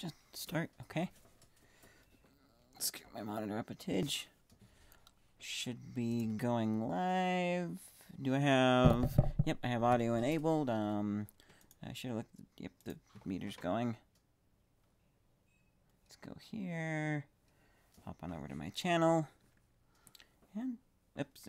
just start, okay? Let's get my monitor up a tidge. Should be going live. Do I have... Yep, I have audio enabled. I should have looked... Yep, the meter's going. Let's go here. Hop on over to my channel. And... Oops.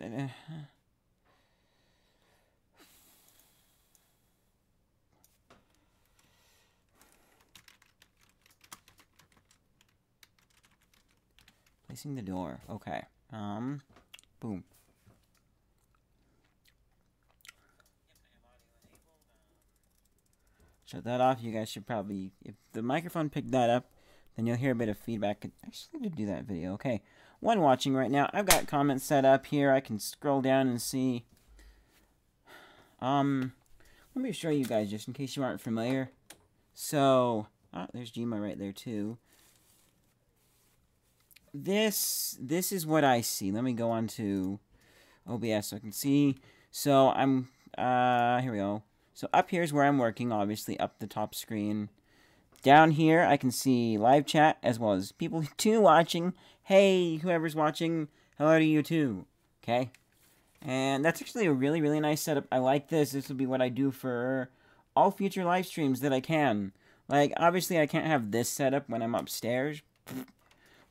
Placing the door. Okay. Boom. Shut that off. You guys should probably... If the microphone picked that up, then you'll hear a bit of feedback. I actually need to do that video. Okay. One watching right now. I've got comments set up here. I can scroll down and see. Let me show you guys just in case you aren't familiar. So, there's Gma right there too. This is what I see. Let me go on to OBS so I can see. So I'm here we go. So up here is where I'm working, obviously up the top screen. Down here I can see live chat as well as people too watching. Hey, whoever's watching, hello to you too. Okay? And that's actually a really, really nice setup. I like this. This will be what I do for all future live streams that I can. Like, obviously I can't have this setup when I'm upstairs.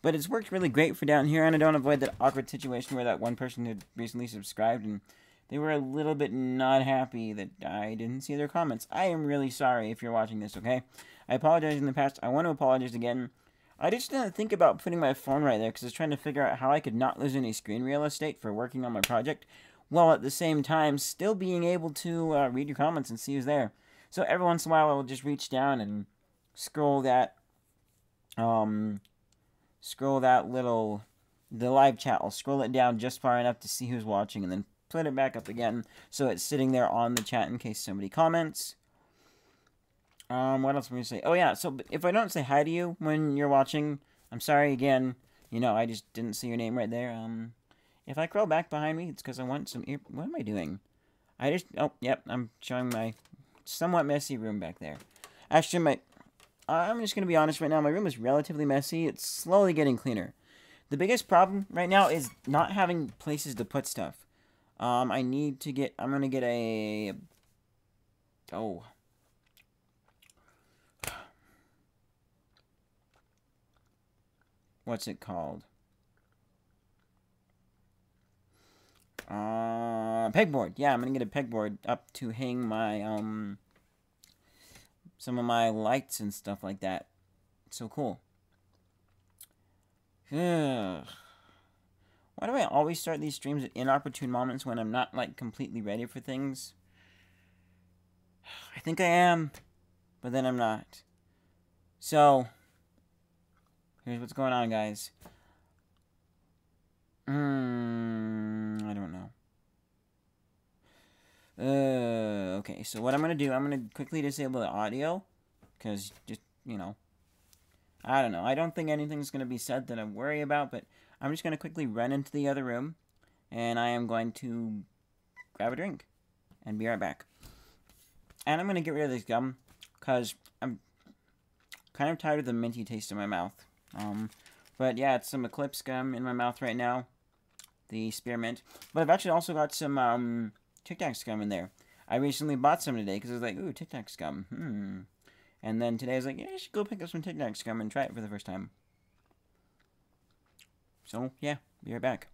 But it's worked really great for down here, and I don't avoid that awkward situation where that one person had recently subscribed, and they were a little bit not happy that I didn't see their comments. I am really sorry if you're watching this, okay? I apologize in the past. I want to apologize again. I just didn't think about putting my phone right there, because I was trying to figure out how I could not lose any screen real estate for working on my project, while at the same time still being able to read your comments and see who's there. So every once in a while, I will just reach down and scroll that, the live chat. I'll scroll it down just far enough to see who's watching and then put it back up again so it's sitting there on the chat in case somebody comments. What else am I going to say? Oh yeah, so if I don't say hi to you when you're watching, I'm sorry again. You know, I just didn't see your name right there. If I scroll back behind me, it's because I want some what am I doing? Oh, yep, I'm showing my somewhat messy room back there. Actually, I'm just going to be honest right now. My room is relatively messy. It's slowly getting cleaner. The biggest problem right now is not having places to put stuff. I'm going to get a... Oh. What's it called? Pegboard. Yeah, I'm going to get a pegboard up to hang my, some of my lights and stuff like that. So cool. Ugh. Why do I always start these streams at inopportune moments when I'm not, like, completely ready for things? I think I am, but then I'm not. So, here's what's going on, guys. I don't know. Okay, so what I'm going to do, I'm going to quickly disable the audio, because just, you know, I don't know. I don't think anything's going to be said that I worry about, but I'm just going to quickly run into the other room, and I am going to grab a drink, and be right back. And I'm going to get rid of this gum, because I'm kind of tired of the minty taste in my mouth. But yeah, it's some Eclipse gum in my mouth right now, the spearmint. But I've actually also got some Tic Tac gum in there. I recently bought some today, because I was like, ooh, Tic Tac gum, And then today I was like, yeah, I should go pick up some Tic Tac gum and try it for the first time. So, yeah, be right back.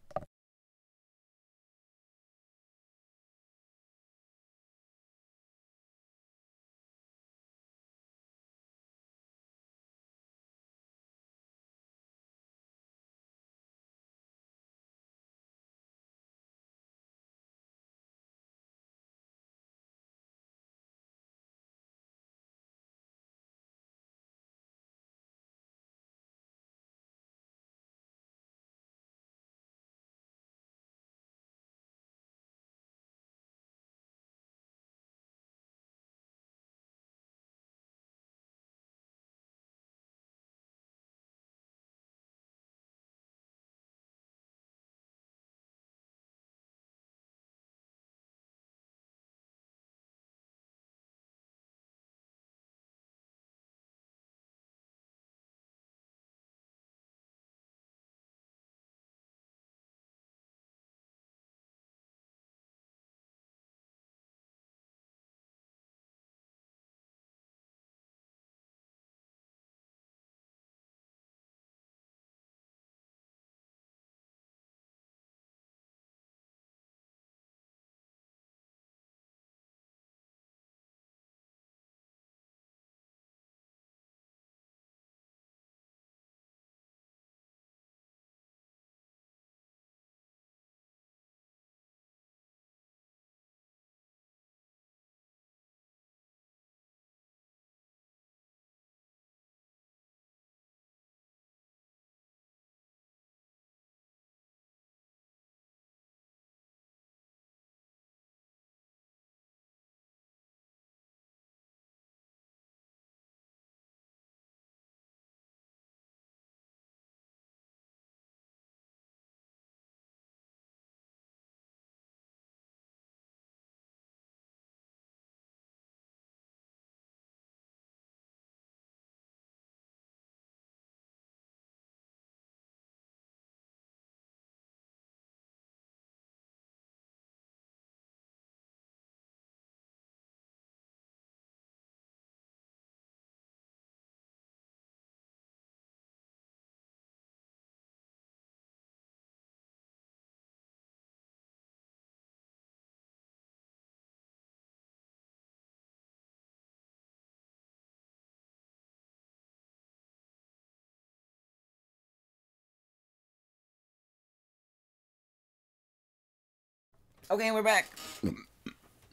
Okay, we're back.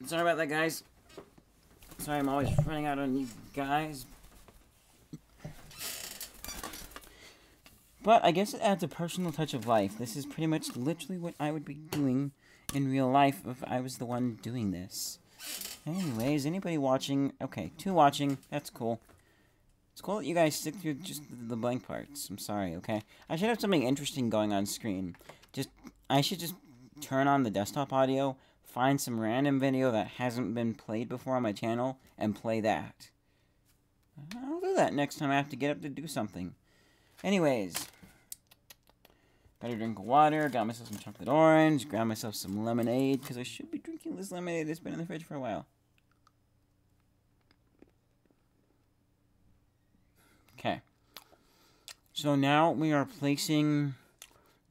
Sorry about that, guys. Sorry, I'm always running out on you guys. But I guess it adds a personal touch of life. This is pretty much literally what I would be doing in real life if I was the one doing this. Anyways, anybody watching? Okay, 2 watching. That's cool. It's cool that you guys stick through just the blank parts. I'm sorry, okay? I should have something interesting going on screen. I should just turn on the desktop audio, find some random video that hasn't been played before on my channel, and play that. I'll do that next time I have to get up to do something. Anyways, got a drink of water, got myself some chocolate orange, grabbed myself some lemonade, because I should be drinking this lemonade that's been in the fridge for a while. Okay. So now we are placing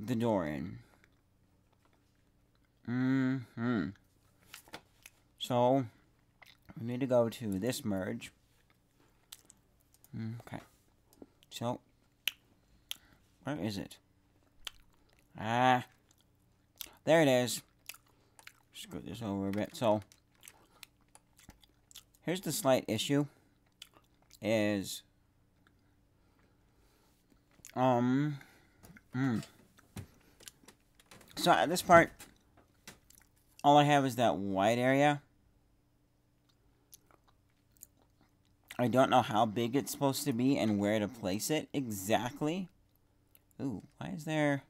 the door in. So, we need to go to this merge. Okay. So, where is it? There it is. Screw this over a bit. So, here's the slight issue. Is, so at this part, all I have is that white area. I don't know how big it's supposed to be and where to place it exactly. Ooh, why is there...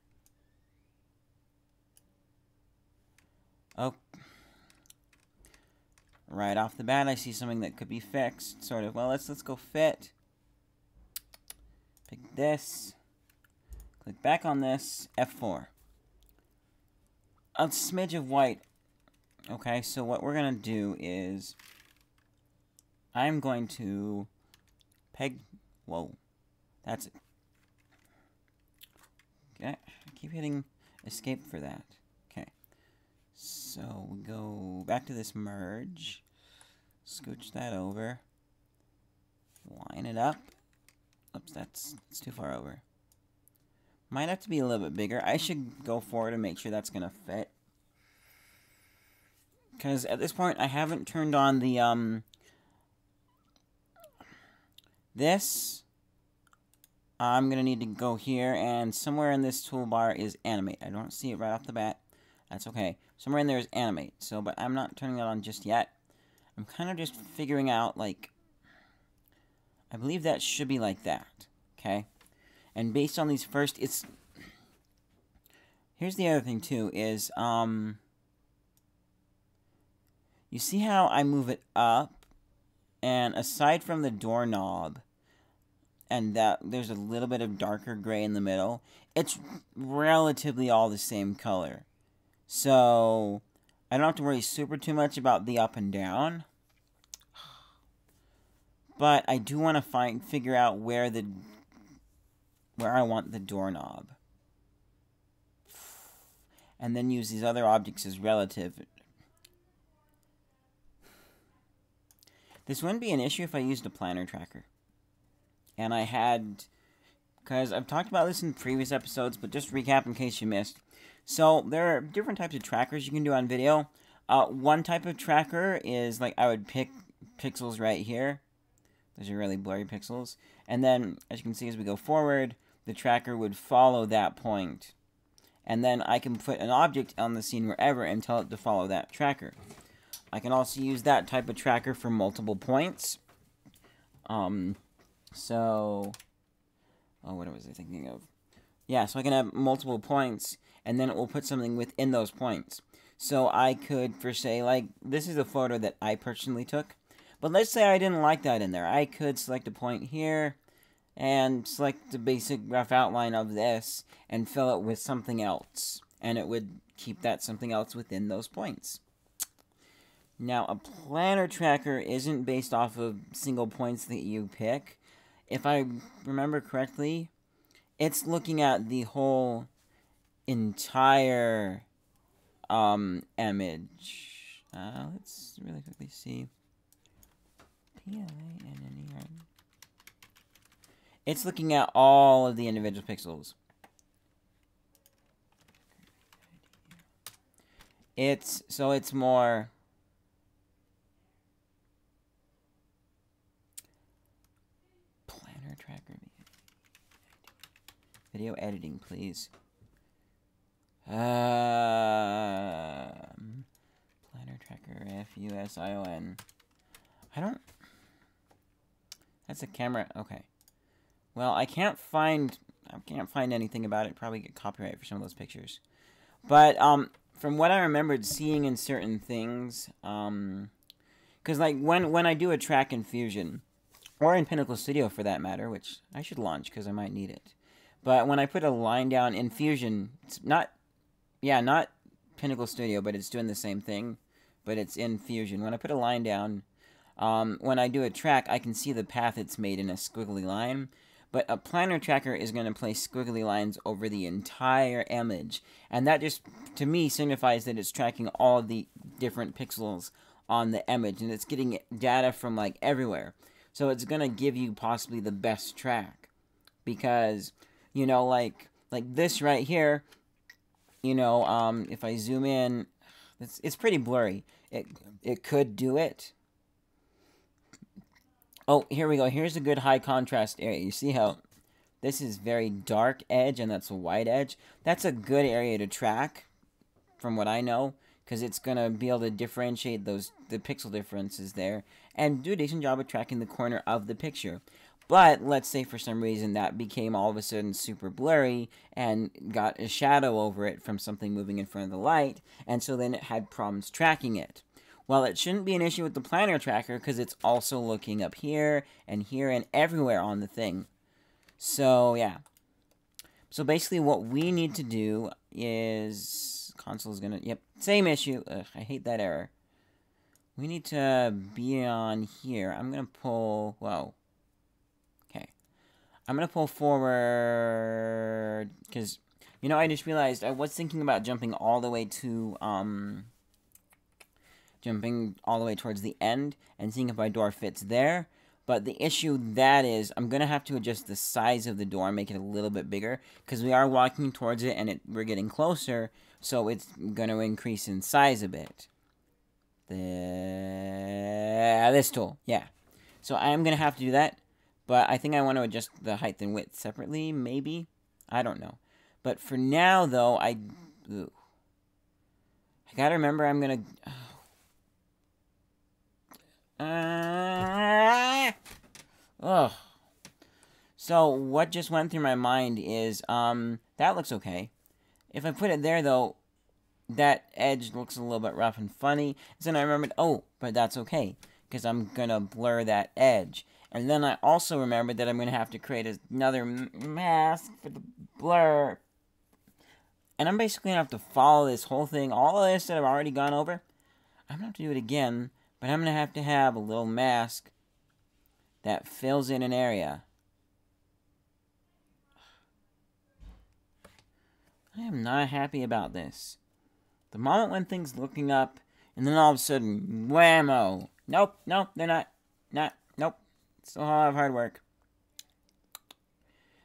Oh. Right off the bat, I see something that could be fixed, sort of. Well, let's go fit. Pick this. Click back on this. F4. A smidge of white. Okay, so what we're going to do is... I'm going to peg... Whoa. That's it. Okay, I keep hitting escape for that. Okay. So, we go back to this merge. Scooch that over. Line it up. Oops, that's too far over. Might have to be a little bit bigger. I should go forward and make sure that's going to fit. Because at this point, I haven't turned on the, this. I'm going to need to go here, and somewhere in this toolbar is animate. I don't see it right off the bat. That's okay. Somewhere in there is animate. So, but I'm not turning that on just yet. I'm kind of just figuring out, like, I believe that should be like that. Okay? And based on these first, it's... Here's the other thing, too, is, you see how I move it up? And aside from the doorknob, and that there's a little bit of darker gray in the middle, it's relatively all the same color. So, I don't have to worry super too much about the up and down. But I do want to figure out where I want the doorknob. And then use these other objects as relative. This wouldn't be an issue if I used a planner tracker. And I had, because I've talked about this in previous episodes, but just recap in case you missed. So, there are different types of trackers you can do on video. One type of tracker is, like, I would pick pixels right here. Those are really blurry pixels. And then, as you can see as we go forward, the tracker would follow that point. And then I can put an object on the scene wherever and tell it to follow that tracker. I can also use that type of tracker for multiple points. So, what was I thinking of? Yeah, so I can have multiple points, and then it will put something within those points. So I could, for say, like, this is a photo that I personally took, but let's say I didn't like that in there. I could select a point here, and select the basic rough outline of this, and fill it with something else, and it would keep that something else within those points. Now, a planner tracker isn't based off of single points that you pick. If I remember correctly, it's looking at the whole entire image. Let's really quickly see. P-L-A-N-N-E-R. It's looking at all of the individual pixels. it's more planner tracker. Video editing, please. Planner tracker, FUSION. I don't... That's a camera. Okay. Well, I can't find anything about it. Probably get copyright for some of those pictures. But from what I remembered seeing in certain things, because like when I do a track in Fusion, or in Pinnacle Studio for that matter, which I should launch because I might need it. But when I put a line down in Fusion, it's not Pinnacle Studio, but it's doing the same thing, but it's in Fusion. When I put a line down, when I do a track, I can see the path it's made in a squiggly line. But a planner tracker is going to place squiggly lines over the entire image. And that just, to me, signifies that it's tracking all the different pixels on the image. And it's getting data from, like, everywhere. So it's going to give you possibly the best track. Because, you know, like this right here, you know, if I zoom in, it's pretty blurry. It could do it. Oh, here we go. Here's a good high contrast area. You see how this is very dark edge and that's a white edge? That's a good area to track, from what I know, because it's going to be able to differentiate the pixel differences there and do a decent job of tracking the corner of the picture. But let's say for some reason that became all of a sudden super blurry and got a shadow over it from something moving in front of the light, and so then it had problems tracking it. Well, it shouldn't be an issue with the planner tracker because it's also looking up here and everywhere on the thing. So, yeah. So, basically what we need to do is... Console's gonna... Yep, same issue. Ugh, I hate that error. We need to be on here. I'm gonna pull... Whoa. Okay. I'm gonna pull forward... Because, you know, I just realized I was thinking about jumping all the way to... Jumping all the way towards the end and seeing if my door fits there. But the issue that is, I'm going to have to adjust the size of the door and make it a little bit bigger, because we are walking towards it and we're getting closer, so it's going to increase in size a bit. This tool, yeah. So I'm going to have to do that, but I think I want to adjust the height and width separately, maybe. I don't know. But for now, though, I got to remember I'm going to... So what just went through my mind is that looks okay. If I put it there though, that edge looks a little bit rough and funny. So then I remembered, oh, but that's okay because I'm gonna blur that edge. And then I also remembered that I'm gonna have to create another mask for the blur. And I'm basically gonna have to follow this whole thing, all of this that I've already gone over. I'm gonna have to do it again. But I'm going to have a little mask that fills in an area. I am not happy about this. The moment when things looking up, and then all of a sudden, whammo. Nope, they're not. Nope. Still a lot of hard work.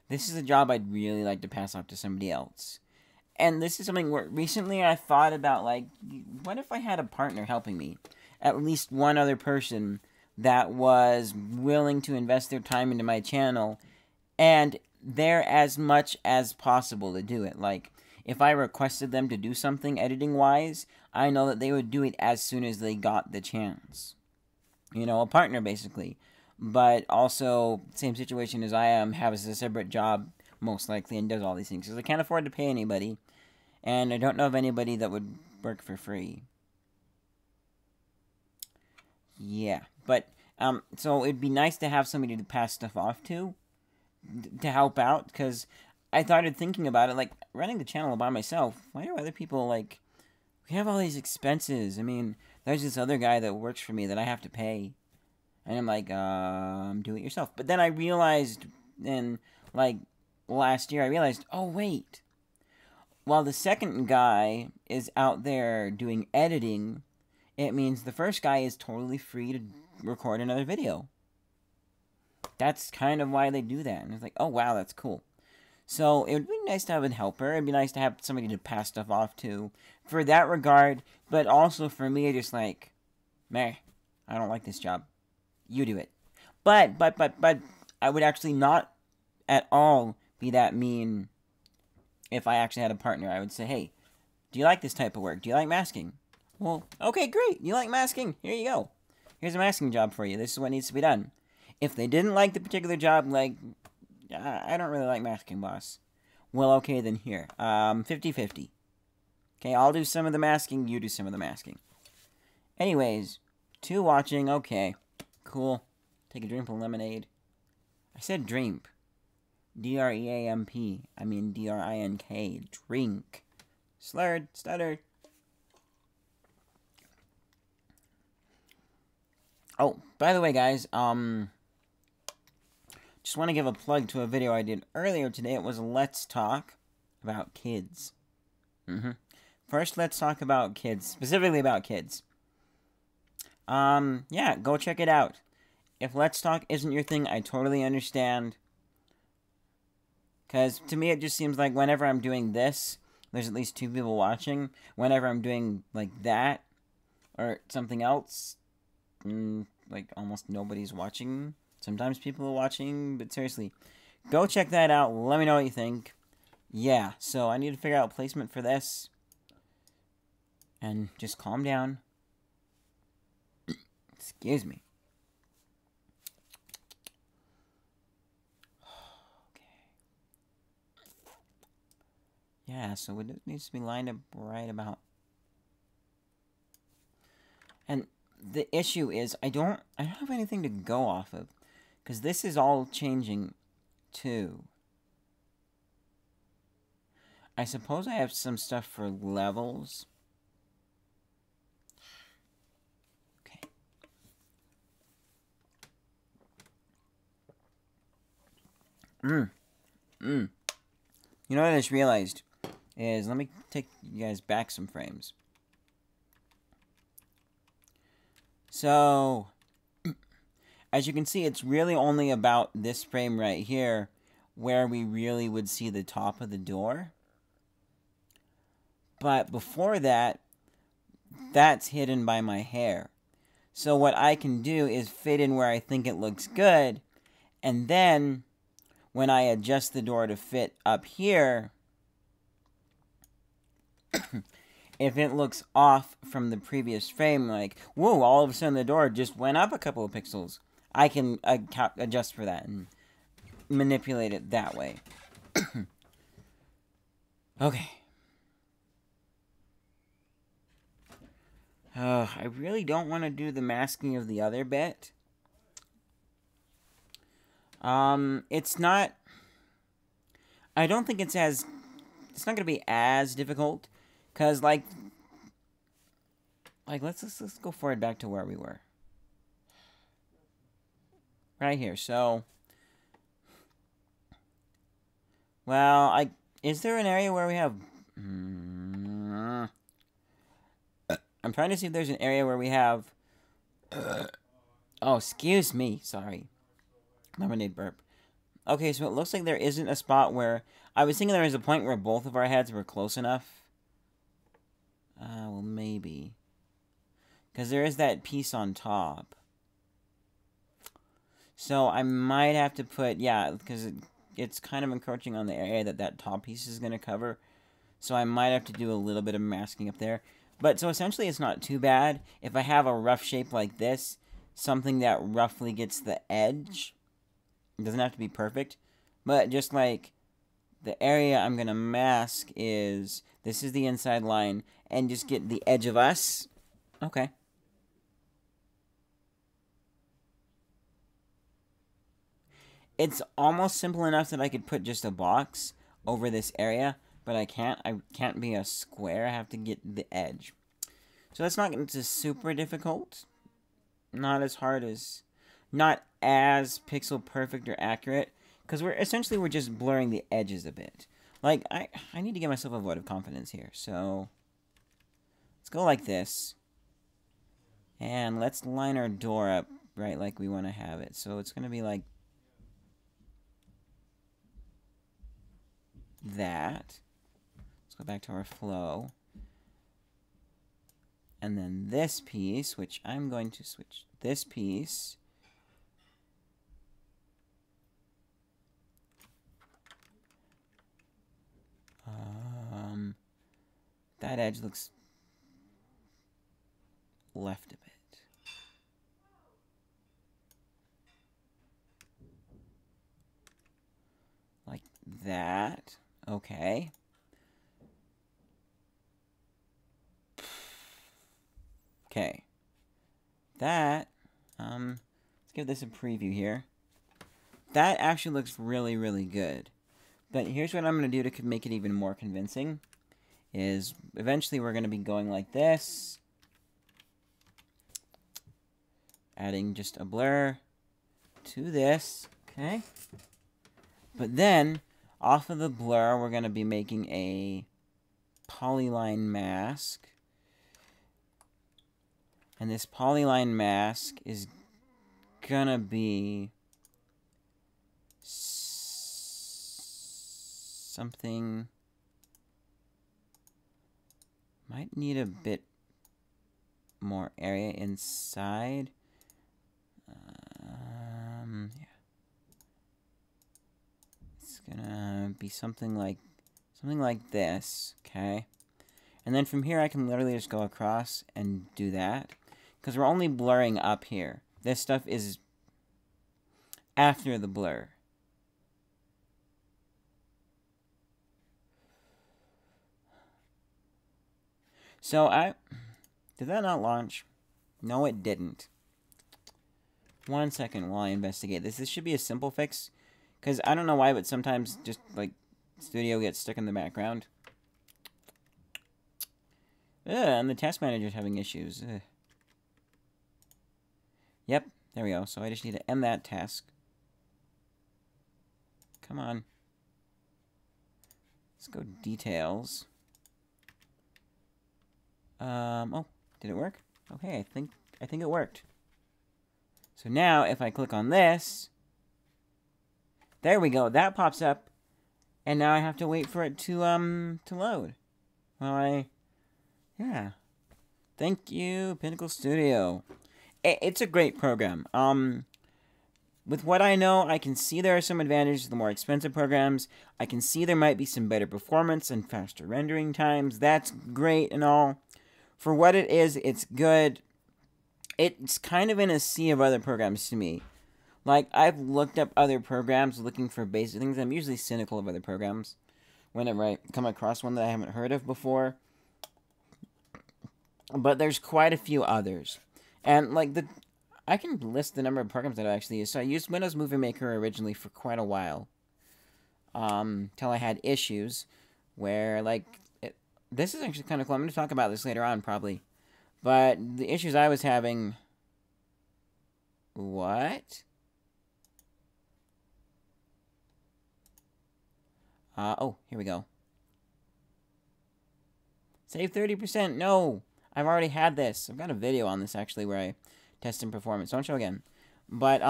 This is a job I'd really like to pass off to somebody else. And this is something where recently I thought about, like, what if I had a partner helping me? At least one other person that was willing to invest their time into my channel and there as much as possible to do it. Like, if I requested them to do something editing-wise, I know that they would do it as soon as they got the chance. You know, a partner, basically. But also, same situation as I am, has a separate job, most likely, and does all these things. Because I can't afford to pay anybody, and I don't know of anybody that would work for free. Yeah, but, so it'd be nice to have somebody to pass stuff off to help out, because I started thinking about it, like, running the channel by myself, why do other people, like, we have all these expenses, I mean, there's this other guy that works for me that I have to pay, and I'm like, do it yourself, but then I realized, like, last year, I realized, oh, wait, while the second guy is out there doing editing, it means the first guy is totally free to record another video. That's kind of why they do that. And it's like, oh, wow, that's cool. So it would be nice to have a helper. It'd be nice to have somebody to pass stuff off to for that regard. But also for me, it's just like, meh, I don't like this job. You do it. But I would actually not at all be that mean if I actually had a partner. I would say, hey, do you like this type of work? Do you like masking? Well, okay, great. You like masking? Here you go. Here's a masking job for you. This is what needs to be done. If they didn't like the particular job, like, I don't really like masking, boss. Well, okay, then here. 50-50. Okay, I'll do some of the masking, you do some of the masking. Anyways, 2 watching, okay. Cool. Take a drink of lemonade. I said drink. D-R-E-A-M-P. I mean D-R-I-N-K. Drink. Slurred. Stuttered. Oh, by the way, guys, just want to give a plug to a video I did earlier today. It was Let's Talk about kids. First, let's talk about kids. Specifically about kids. Yeah, go check it out. If Let's Talk isn't your thing, I totally understand. Because to me, it just seems like whenever I'm doing this, there's at least 2 people watching. Whenever I'm doing, like, that, or something else, like, almost nobody's watching. Sometimes people are watching, but seriously, go check that out. Let me know what you think. Yeah, so I need to figure out placement for this. And just calm down. Excuse me. Okay. Yeah, so it needs to be lined up right about. And the issue is I don't have anything to go off of. Because this is all changing, too. I suppose I have some stuff for levels. Okay. You know what I just realized is, let me take you guys back some frames. So, as you can see, it's really only about this frame right here where we really would see the top of the door. But before that, that's hidden by my hair. So what I can do is fit in where I think it looks good, and then when I adjust the door to fit up here, if it looks off from the previous frame, like, whoa, all of a sudden the door just went up a couple of pixels, I can adjust for that and manipulate it that way. Okay. I really don't want to do the masking of the other bit. It's not... I don't think it's as... It's not going to be as difficult. Because, like, let's go forward back to where we were. Right here, so... Well, is there an area where we have... I'm trying to see if there's an area where we have... Oh, excuse me. Sorry. Lemonade burp. Okay, so it looks like there isn't a spot where... I was thinking there was a point where both of our heads were close enough. Well, maybe. Because there is that piece on top. So I might have to put... Yeah, because it's kind of encroaching on the area that top piece is going to cover. So I might have to do a little bit of masking up there. But, so essentially it's not too bad. If I have a rough shape like this, something that roughly gets the edge, it doesn't have to be perfect, but just like the area I'm going to mask is, this is the inside line, and just get the edge of us. Okay. It's almost simple enough that I could put just a box over this area, but I can't be a square. I have to get the edge. So that's not super difficult. Not as hard as... Not as pixel perfect or accurate. Because we're just blurring the edges a bit. Like, I need to give myself a vote of confidence here. So, let's go like this. And let's line our door up right like we want to have it. So it's going to be like... that. Let's go back to our flow. And then this piece, which I'm going to switch this piece. That edge looks left a bit. Like that. Okay. Okay. That, let's give this a preview here. That actually looks really, really good. But here's what I'm going to do to make it even more convincing. Is eventually we're going to be going like this. Adding just a blur to this. Okay. But then, off of the blur, we're going to be making a polyline mask. And this polyline mask is going to be something... Might need a bit more area inside. Yeah. It's gonna be something like this, okay? And then from here I can literally just go across and do that. Because we're only blurring up here. This stuff is after the blur. So did that not launch? No, it didn't. 1 second while I investigate this. This should be a simple fix, because I don't know why, but sometimes just like Studio gets stuck in the background. And the task manager's having issues. Ugh. Yep, there we go. So I just need to end that task. Come on. Let's go details. Oh, did it work? Okay, I think it worked. So now, if I click on this, there we go. That pops up, and now I have to wait for it to load. Well, yeah. Thank you, Pinnacle Studio. It's a great program. With what I know, I can see there are some advantages to the more expensive programs. I can see there might be some better performance and faster rendering times. That's great and all. For what it is, it's good. It's kind of in a sea of other programs to me. Like, I've looked up other programs looking for basic things. I'm usually cynical of other programs whenever I come across one that I haven't heard of before. But there's quite a few others. And, like, I can list the number of programs that I actually use. So I used Windows Movie Maker originally for quite a while. Till I had issues where, like, this is actually kind of cool. I'm going to talk about this later on, probably. But the issues I was having... What? Oh, here we go. Save 30%. No! I've already had this. I've got a video on this, actually, where I tested performance. Don't show again. But,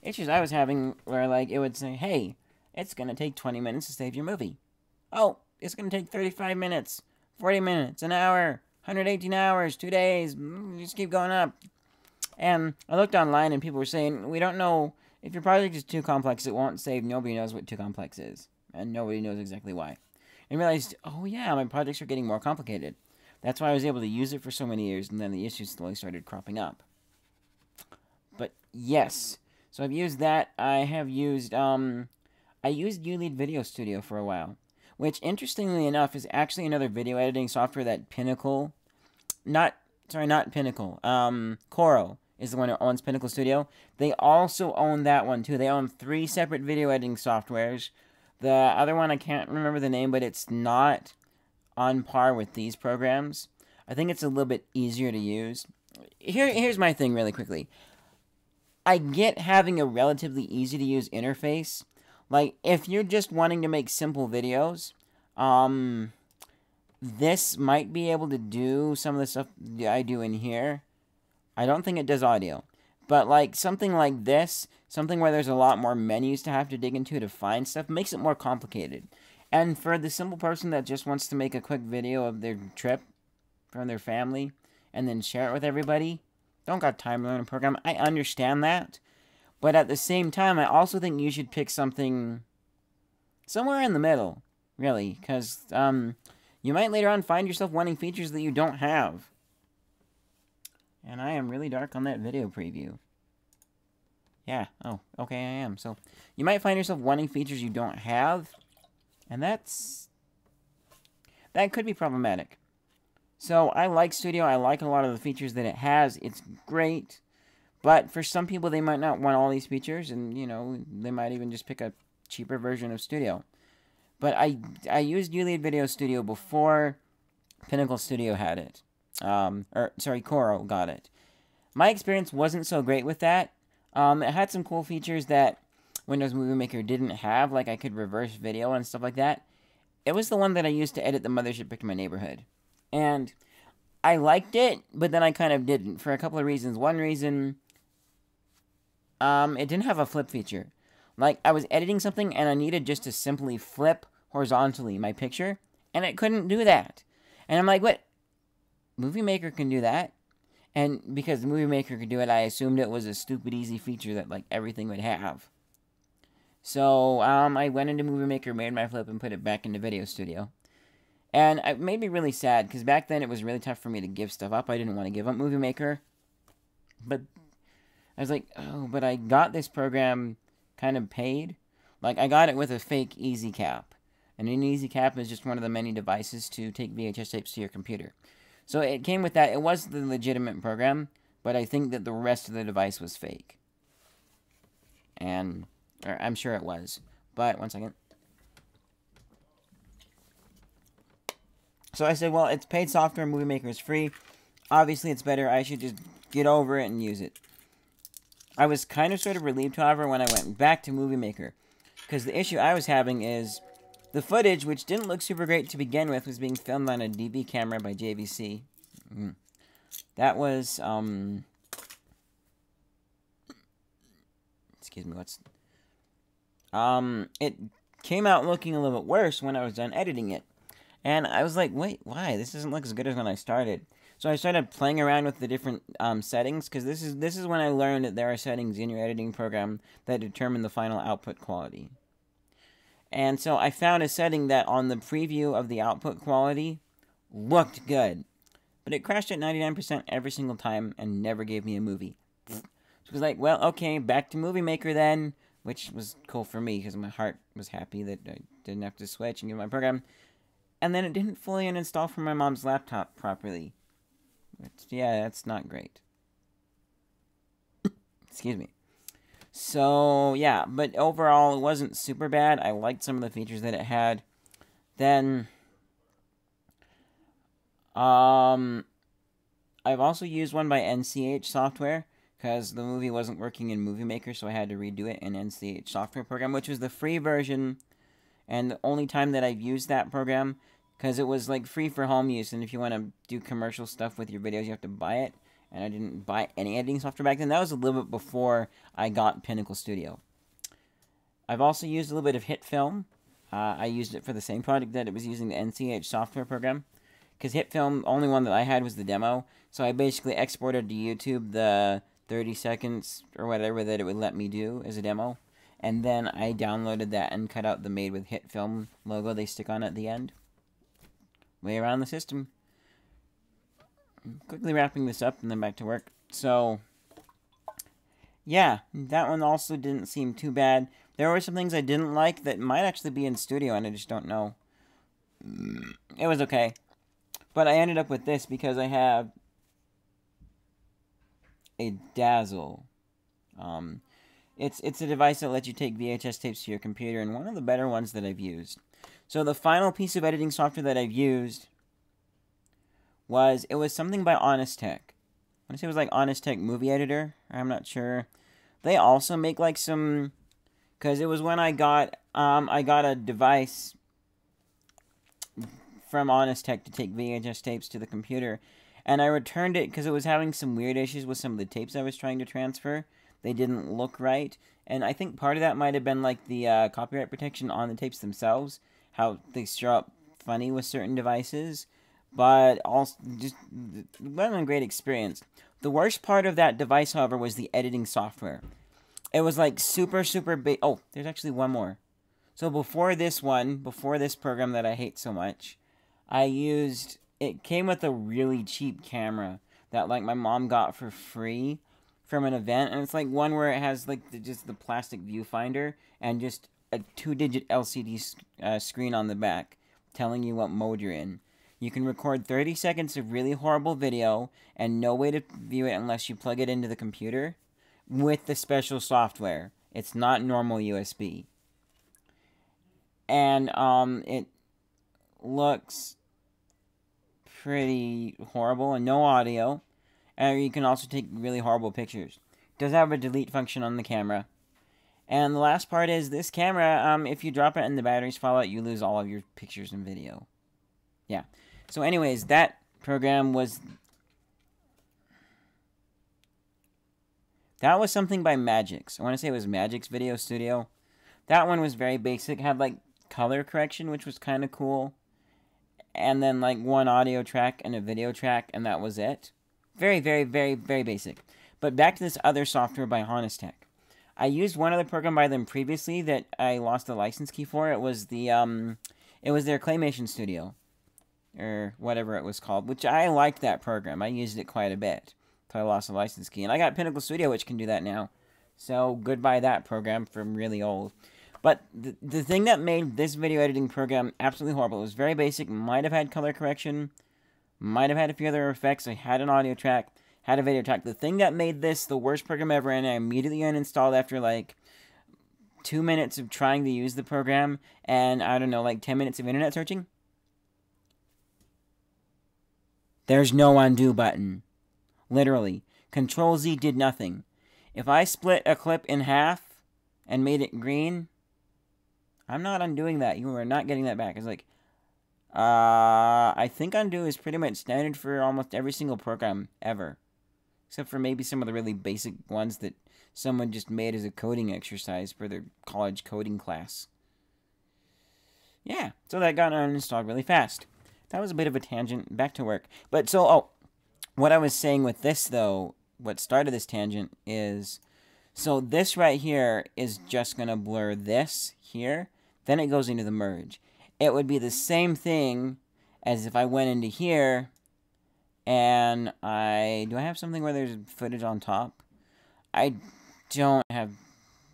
issues I was having were, like, it would say, hey, it's going to take 20 minutes to save your movie. Oh, it's going to take 35 minutes, 40 minutes, an hour, 118 hours, 2 days. Just keep going up. And I looked online, and people were saying, we don't know. If your project is too complex, it won't save. Nobody knows what too complex is. And nobody knows exactly why. And realized, oh yeah, my projects are getting more complicated. That's why I was able to use it for so many years, and then the issues slowly started cropping up. But yes, so I've used that. I have used, I used ULEAD Video Studio for a while, which interestingly enough is actually another video editing software that Pinnacle, not Pinnacle, Coro is the one who owns Pinnacle Studio. They also own that one too. They own 3 separate video editing softwares. The other one, I can't remember the name, but it's not on par with these programs. I think it's a little bit easier to use. Here's my thing really quickly. I get having a relatively easy to use interface. Like, if you're just wanting to make simple videos, this might be able to do some of the stuff I do in here. I don't think it does audio. But, like, something like this, something where there's a lot more menus to have to dig into to find stuff, makes it more complicated. And for the simple person that just wants to make a quick video of their trip from their family and then share it with everybody, don't got time to learn a program. I understand that. But at the same time, I also think you should pick something somewhere in the middle, really. Because you might later on find yourself wanting features that you don't have. And I am really dark on that video preview. Yeah, oh, okay, I am. So, you might find yourself wanting features you don't have. And that could be problematic. So, I like Studio. I like a lot of the features that it has. It's great. But for some people, they might not want all these features. And, you know, they might even just pick a cheaper version of Studio. But I used ULEAD Video Studio before Pinnacle Studio had it. Coro got it. My experience wasn't so great with that. It had some cool features that Windows Movie Maker didn't have, like I could reverse video and stuff like that. It was the one that I used to edit the Mothership Pick to My Neighborhood. And I liked it, but then I kind of didn't for a couple of reasons. One reason, it didn't have a flip feature. Like, I was editing something and I needed just to simply flip horizontally my picture, and it couldn't do that. And I'm like, what? Movie Maker can do that? And because the Movie Maker could do it, I assumed it was a stupid easy feature that, like, everything would have. So, I went into Movie Maker, made my flip, and put it back into Video Studio. And it made me really sad, because back then it was really tough for me to give stuff up. I didn't want to give up Movie Maker. But I was like, oh, but I got this program kind of paid. Like, I got it with a fake Easy Cap. And an Easy Cap is just one of the many devices to take VHS tapes to your computer. So it came with that. It was the legitimate program, but I think that the rest of the device was fake. And, or I'm sure it was. But, one second. So I said, well, it's paid software, Movie Maker is free. Obviously, it's better. I should just get over it and use it. I was kind of sort of relieved, however, when I went back to Movie Maker. Because the issue I was having is the footage, which didn't look super great to begin with, was being filmed on a DV camera by JVC. That was, excuse me, it came out looking a little bit worse when I was done editing it. And I was like, wait, why? This doesn't look as good as when I started. So I started playing around with the different settings, because this is when I learned that there are settings in your editing program that determine the final output quality. And so I found a setting that on the preview of the output quality looked good. But it crashed at 99% every single time and never gave me a movie. So it was like, well, okay, back to Movie Maker then, which was cool for me because my heart was happy that I didn't have to switch and give my program. And then it didn't fully uninstall from my mom's laptop properly. Which, yeah, that's not great. Excuse me. So, yeah, but overall, it wasn't super bad. I liked some of the features that it had. Then, I've also used one by NCH software, because the movie wasn't working in Movie Maker, so I had to redo it in NCH software program, which was the free version, and the only time that I've used that program, because it was, like, free for home use, and if you want to do commercial stuff with your videos, you have to buy it. And I didn't buy any editing software back then. That was a little bit before I got Pinnacle Studio. I've also used a little bit of HitFilm. I used it for the same project that it was using the NCH software program. Because HitFilm, the only one that I had was the demo. So I basically exported to YouTube the 30 seconds or whatever that it would let me do as a demo. And then I downloaded that and cut out the Made with HitFilm logo they stick on at the end. Way around the system. Quickly wrapping this up and then back to work. So, yeah, that one also didn't seem too bad. There were some things I didn't like that might actually be in Studio and I just don't know. It was okay. But I ended up with this because I have a Dazzle. It's a device that lets you take VHS tapes to your computer, and one of the better ones that I've used. So the final piece of editing software that I've used was something by Honest Tech. I want to say it was like Honest Tech Movie Editor. I'm not sure. They also make like some, because it was when I got a device from Honest Tech to take VHS tapes to the computer, and I returned it because it was having some weird issues with some of the tapes I was trying to transfer. They didn't look right, and I think part of that might have been like the copyright protection on the tapes themselves. how they show up funny with certain devices, but also just wasn't a great experience. The worst part of that device, however, was the editing software. It was like super big. Oh, there's actually one more. So before this program that I hate so much, it came with a really cheap camera that like my mom got for free from an event, and it's like one where it has like just the plastic viewfinder and just a 2-digit LCD screen on the back telling you what mode you're in. You can record 30 seconds of really horrible video and no way to view it unless you plug it into the computer with the special software. It's not normal USB. And it looks pretty horrible and no audio. And you can also take really horrible pictures. It does have a delete function on the camera. And the last part is this camera, if you drop it and the batteries fall out, you lose all of your pictures and video. Yeah. So anyways, that program was... That was something by Magix. I want to say it was Magix Video Studio. That one was very basic. Had like color correction, which was kind of cool. And then like one audio track and a video track, and that was it. Very basic. But back to this other software by Honestech. I used one other program by them previously that I lost the license key for. It was their Claymation Studio, or whatever it was called, which I liked that program. I used it quite a bit until I lost the license key. And I got Pinnacle Studio, which can do that now. So goodbye that program from really old. But the thing that made this video editing program absolutely horrible, it was very basic, might have had color correction, might have had a few other effects. I had an audio track, had a video track. The thing that made this the worst program ever, and I immediately uninstalled after like 2 minutes of trying to use the program, and I don't know, like 10 minutes of internet searching. There's no undo button. Literally. Control-Z did nothing. If I split a clip in half and made it green, I'm not undoing that. You are not getting that back. It's like, I think undo is pretty much standard for almost every single program ever. Except for maybe some of the really basic ones that someone just made as a coding exercise for their college coding class. Yeah, so that got uninstalled really fast. That was a bit of a tangent. Back to work. But so, what I was saying with this, though, what started this tangent is, so this right here is just going to blur this here. Then it goes into the merge. It would be the same thing as if I went into here and do I have something where there's footage on top? I don't have,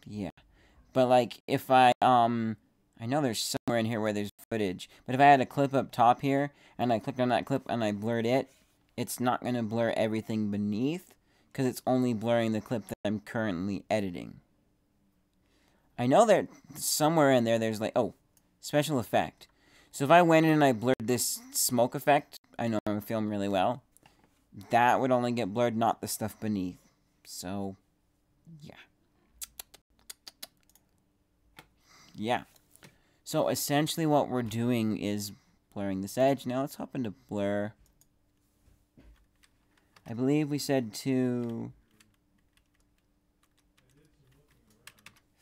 yeah. But like if I know there's somewhere in here where there's footage. But if I had a clip up top here and I clicked on that clip and I blurred it, it's not going to blur everything beneath because it's only blurring the clip that I'm currently editing. I know that somewhere in there there's like, special effect. So if I went in and I blurred this smoke effect, I know I'm filming really well, that would only get blurred, not the stuff beneath. So, yeah. Yeah. So essentially what we're doing is blurring this edge. Now let's hop into blur. I believe we said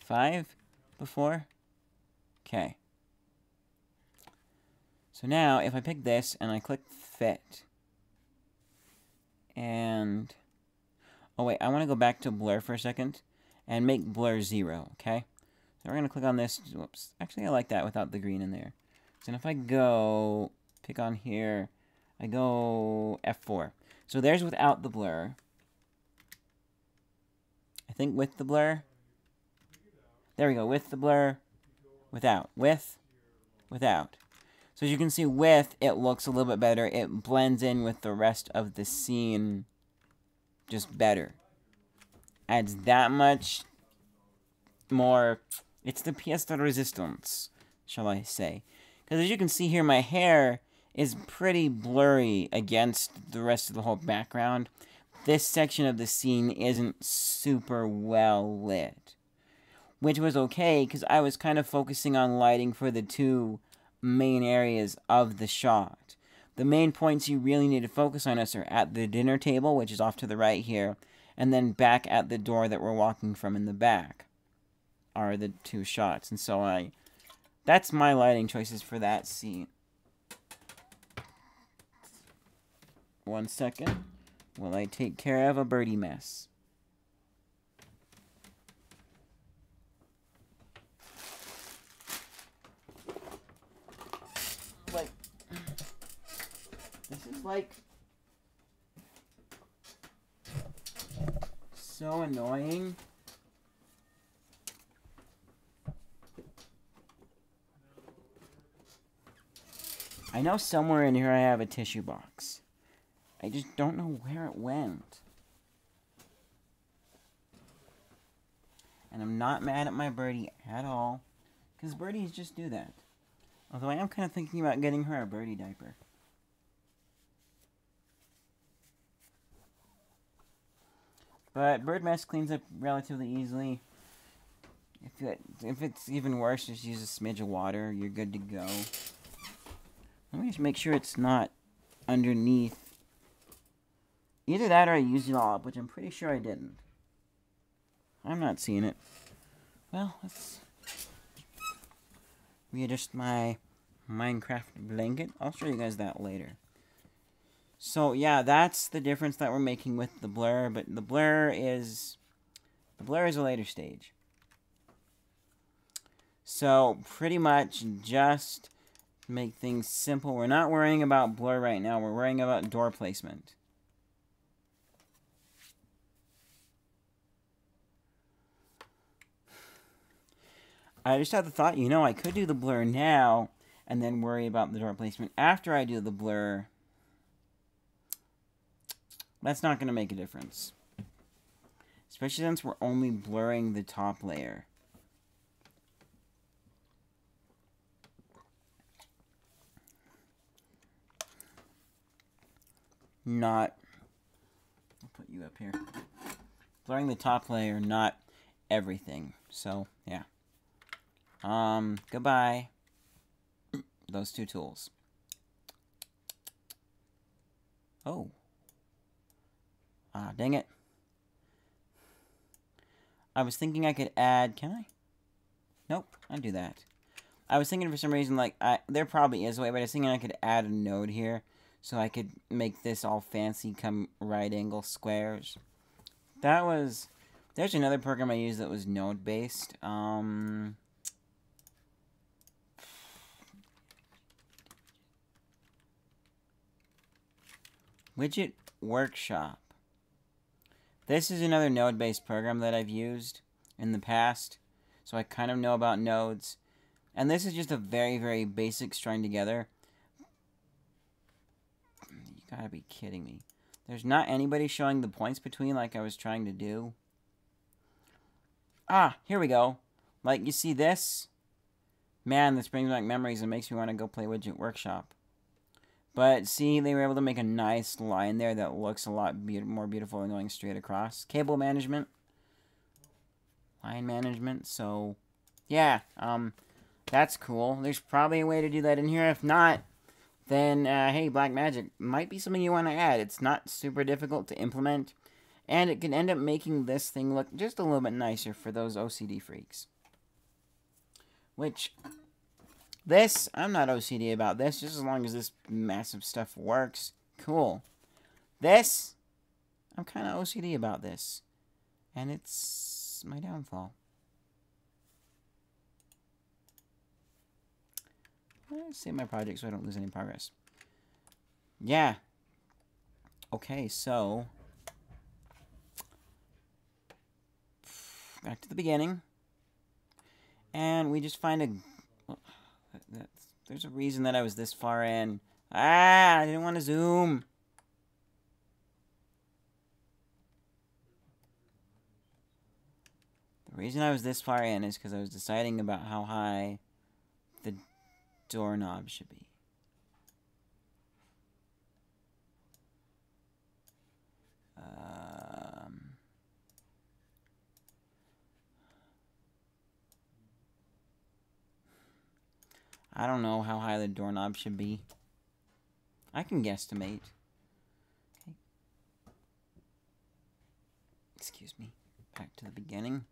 5 before. Okay. So now if I pick this and I click fit, and oh wait, I want to go back to blur for a second and make blur 0, okay? So we're going to click on this. Whoops. Actually, I like that without the green in there. So if I go pick on here, I go F4. So there's without the blur. I think with the blur. There we go. With the blur. Without. With. Without. So as you can see, with, it looks a little bit better. It blends in with the rest of the scene just better. Adds that much more. It's the pièce de résistance, shall I say. Because as you can see here, my hair is pretty blurry against the rest of the whole background. This section of the scene isn't super well lit. Which was okay, because I was kind of focusing on lighting for the two main areas of the shot. The main points you really need to focus on are at the dinner table, which is off to the right here, and then back at the door that we're walking from in the back are the two shots. And so I That's my lighting choices for that scene. 1 second while I take care of a birdie mess. Like, this is like so annoying. I know somewhere in here I have a tissue box. I just don't know where it went. And I'm not mad at my birdie at all, because birdies just do that. Although I am kind of thinking about getting her a birdie diaper. But bird mess cleans up relatively easily. If it's even worse, just use a smidge of water. You're good to go. Let me just make sure it's not underneath. Either that or I used it all up, which I'm pretty sure I didn't. I'm not seeing it. Well, let's readjust my Minecraft blanket. I'll show you guys that later. So yeah, that's the difference that we're making with the blur, but the blur is a later stage. So pretty much just make things simple. We're not worrying about blur right now. We're worrying about door placement. I just had the thought, you know, I could do the blur now and then worry about the door placement after I do the blur. That's not going to make a difference. Especially since we're only blurring the top layer. I'll put you up here. Blurring the top layer, not everything. So, yeah. Goodbye. Those two tools. Oh. Ah, dang it. I was thinking I could add... Can I? Nope, I'll do that. I was thinking for some reason, like, there probably is a way, but I was thinking I could add a node here. So I could make this all fancy, come right angle squares. There's another program I used that was node-based. Widget Workshop. This is another node-based program that I've used in the past. So I kind of know about nodes. And this is just a very, very basic strung together. You gotta be kidding me. There's not anybody showing the points between like I was trying to do. Ah, here we go. Like, you see this? Man, this brings back memories and makes me want to go play Widget Workshop. But see, they were able to make a nice line there that looks a lot more beautiful than going straight across. Cable management. Line management. So, yeah. That's cool. There's probably a way to do that in here. If not, then, hey, Black Magic might be something you want to add. It's not super difficult to implement. And it can end up making this thing look just a little bit nicer for those OCD freaks. Which... this, I'm not OCD about this, just as long as this massive stuff works. Cool. This, I'm kind of OCD about this. And it's my downfall. Let's save my project so I don't lose any progress. Yeah. Okay, so... back to the beginning. And we just find a... there's a reason that I was this far in. Ah, I didn't want to zoom. The reason I was this far in is because I was deciding about how high the doorknob should be. I don't know how high the doorknob should be. I can guesstimate. Okay. Excuse me. Back to the beginning.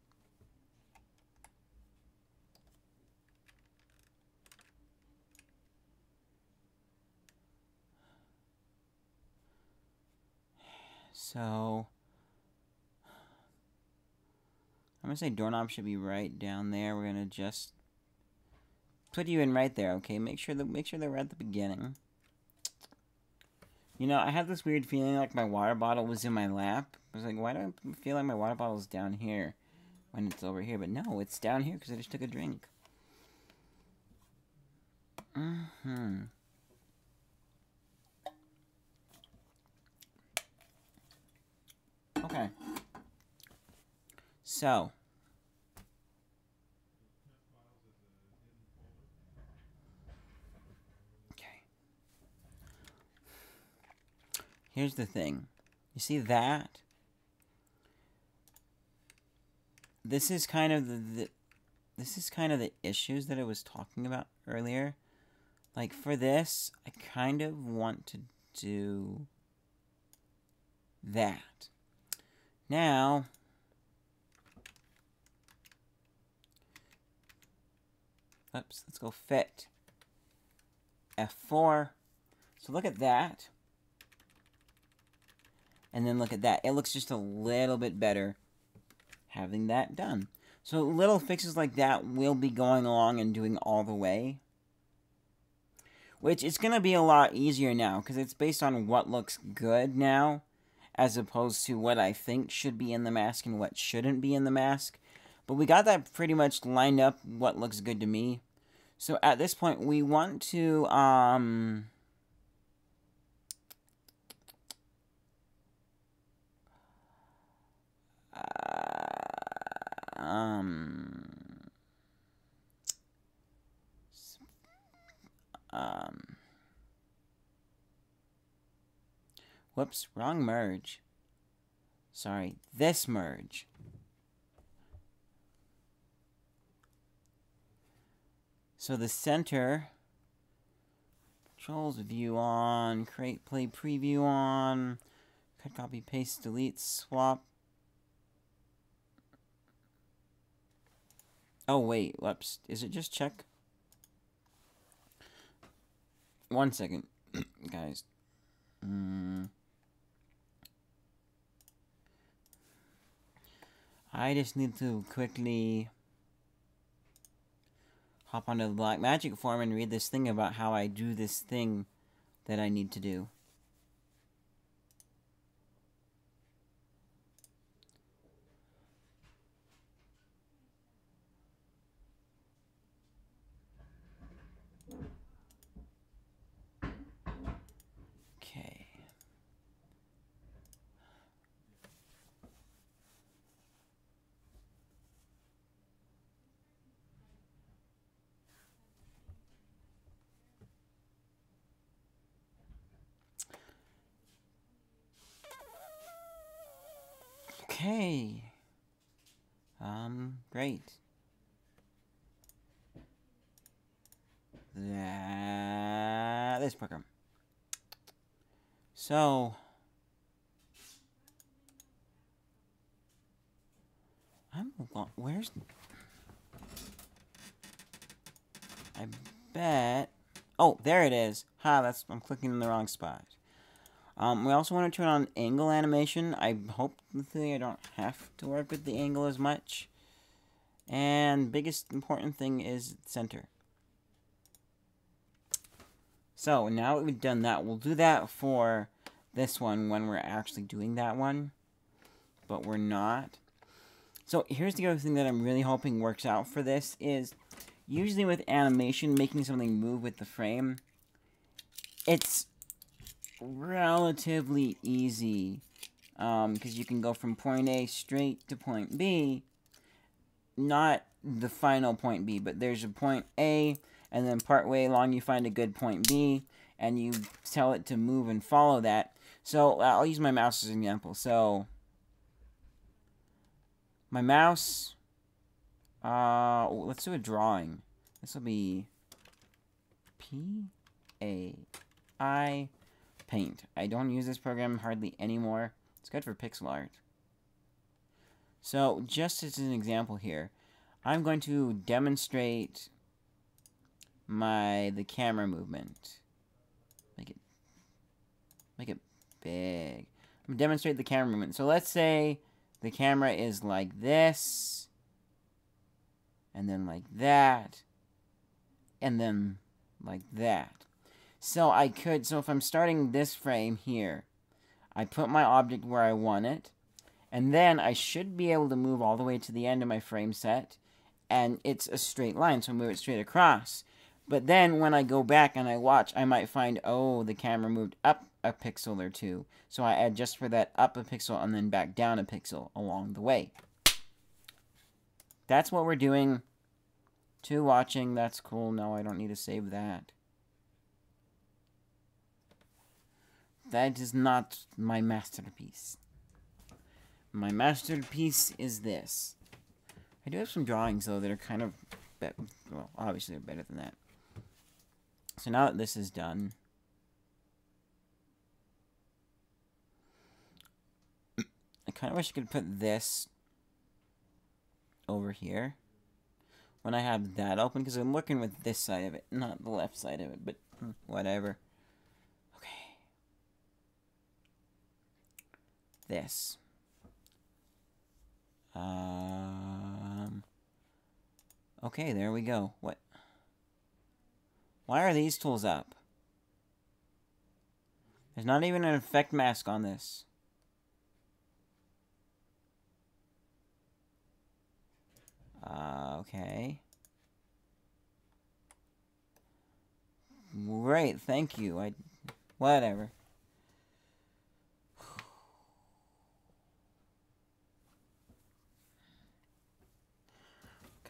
So I'm gonna say doorknob should be right down there. We're gonna just put you in right there, okay? Make sure they're at the beginning. You know, I have this weird feeling like my water bottle was in my lap. I was like, why do I feel like my water bottle is down here when it's over here? But no, it's down here because I just took a drink. Okay. So. Okay. Here's the thing. You see that? This is kind of the issues that I was talking about earlier. Like for this, I kind of want to do that. Now, oops, let's go fit. F4. So look at that. And then look at that. It looks just a little bit better having that done. So little fixes like that will be going along and doing all the way. Which it's going to be a lot easier now because it's based on what looks good now, as opposed to what I think should be in the mask and what shouldn't be in the mask. But we got that pretty much lined up, what looks good to me. So at this point, we want to, whoops, wrong merge. Sorry, this merge. So the center, controls, view on, create, play, preview on, cut, copy, paste, delete, swap. Oh wait, whoops, is it just check? 1 second, guys. I just need to quickly hop onto the Black Magic forum and read this thing about how I do this thing that I need to do. Okay. Okay. Great. This program. So, where's, I bet, oh, there it is. I'm clicking in the wrong spot. We also want to turn on angle animation. I hope I don't have to work with the angle as much. And biggest important thing is center. So now that we've done that, we'll do that for this one when we're actually doing that one. But we're not. So here's the other thing that I'm really hoping works out for this is usually with animation, making something move with the frame, it's relatively easy because you can go from point A straight to point B, not the final point B, but there's a point A, and then partway along you find a good point B, and you tell it to move and follow that. So I'll use my mouse as an example. So my mouse, let's do a drawing. This will be P-A-I Paint. I don't use this program hardly anymore. It's good for pixel art. So just as an example here, I'm going to demonstrate the camera movement. Make it big. demonstrate the camera movement. So let's say the camera is like this, and then like that, and then like that. So if I'm starting this frame here, I put my object where I want it, and then I should be able to move all the way to the end of my frame set, and it's a straight line, so I move it straight across. But then when I go back and I watch, I might find, oh, the camera moved up a pixel or two. So I adjust for that up a pixel and then back down a pixel along the way. That's what we're doing. To watching, that's cool. No, I don't need to save that. That is not my masterpiece. My masterpiece is this. I do have some drawings, though, that are kind of, well, obviously they're better than that. So now that this is done, I kind of wish I could put this over here when I have that open, because I'm working with this side of it, not the left side of it, but whatever. Okay. This. Okay, there we go. What? Why are these tools up? There's not even an effect mask on this. Okay. Great, thank you. Whatever.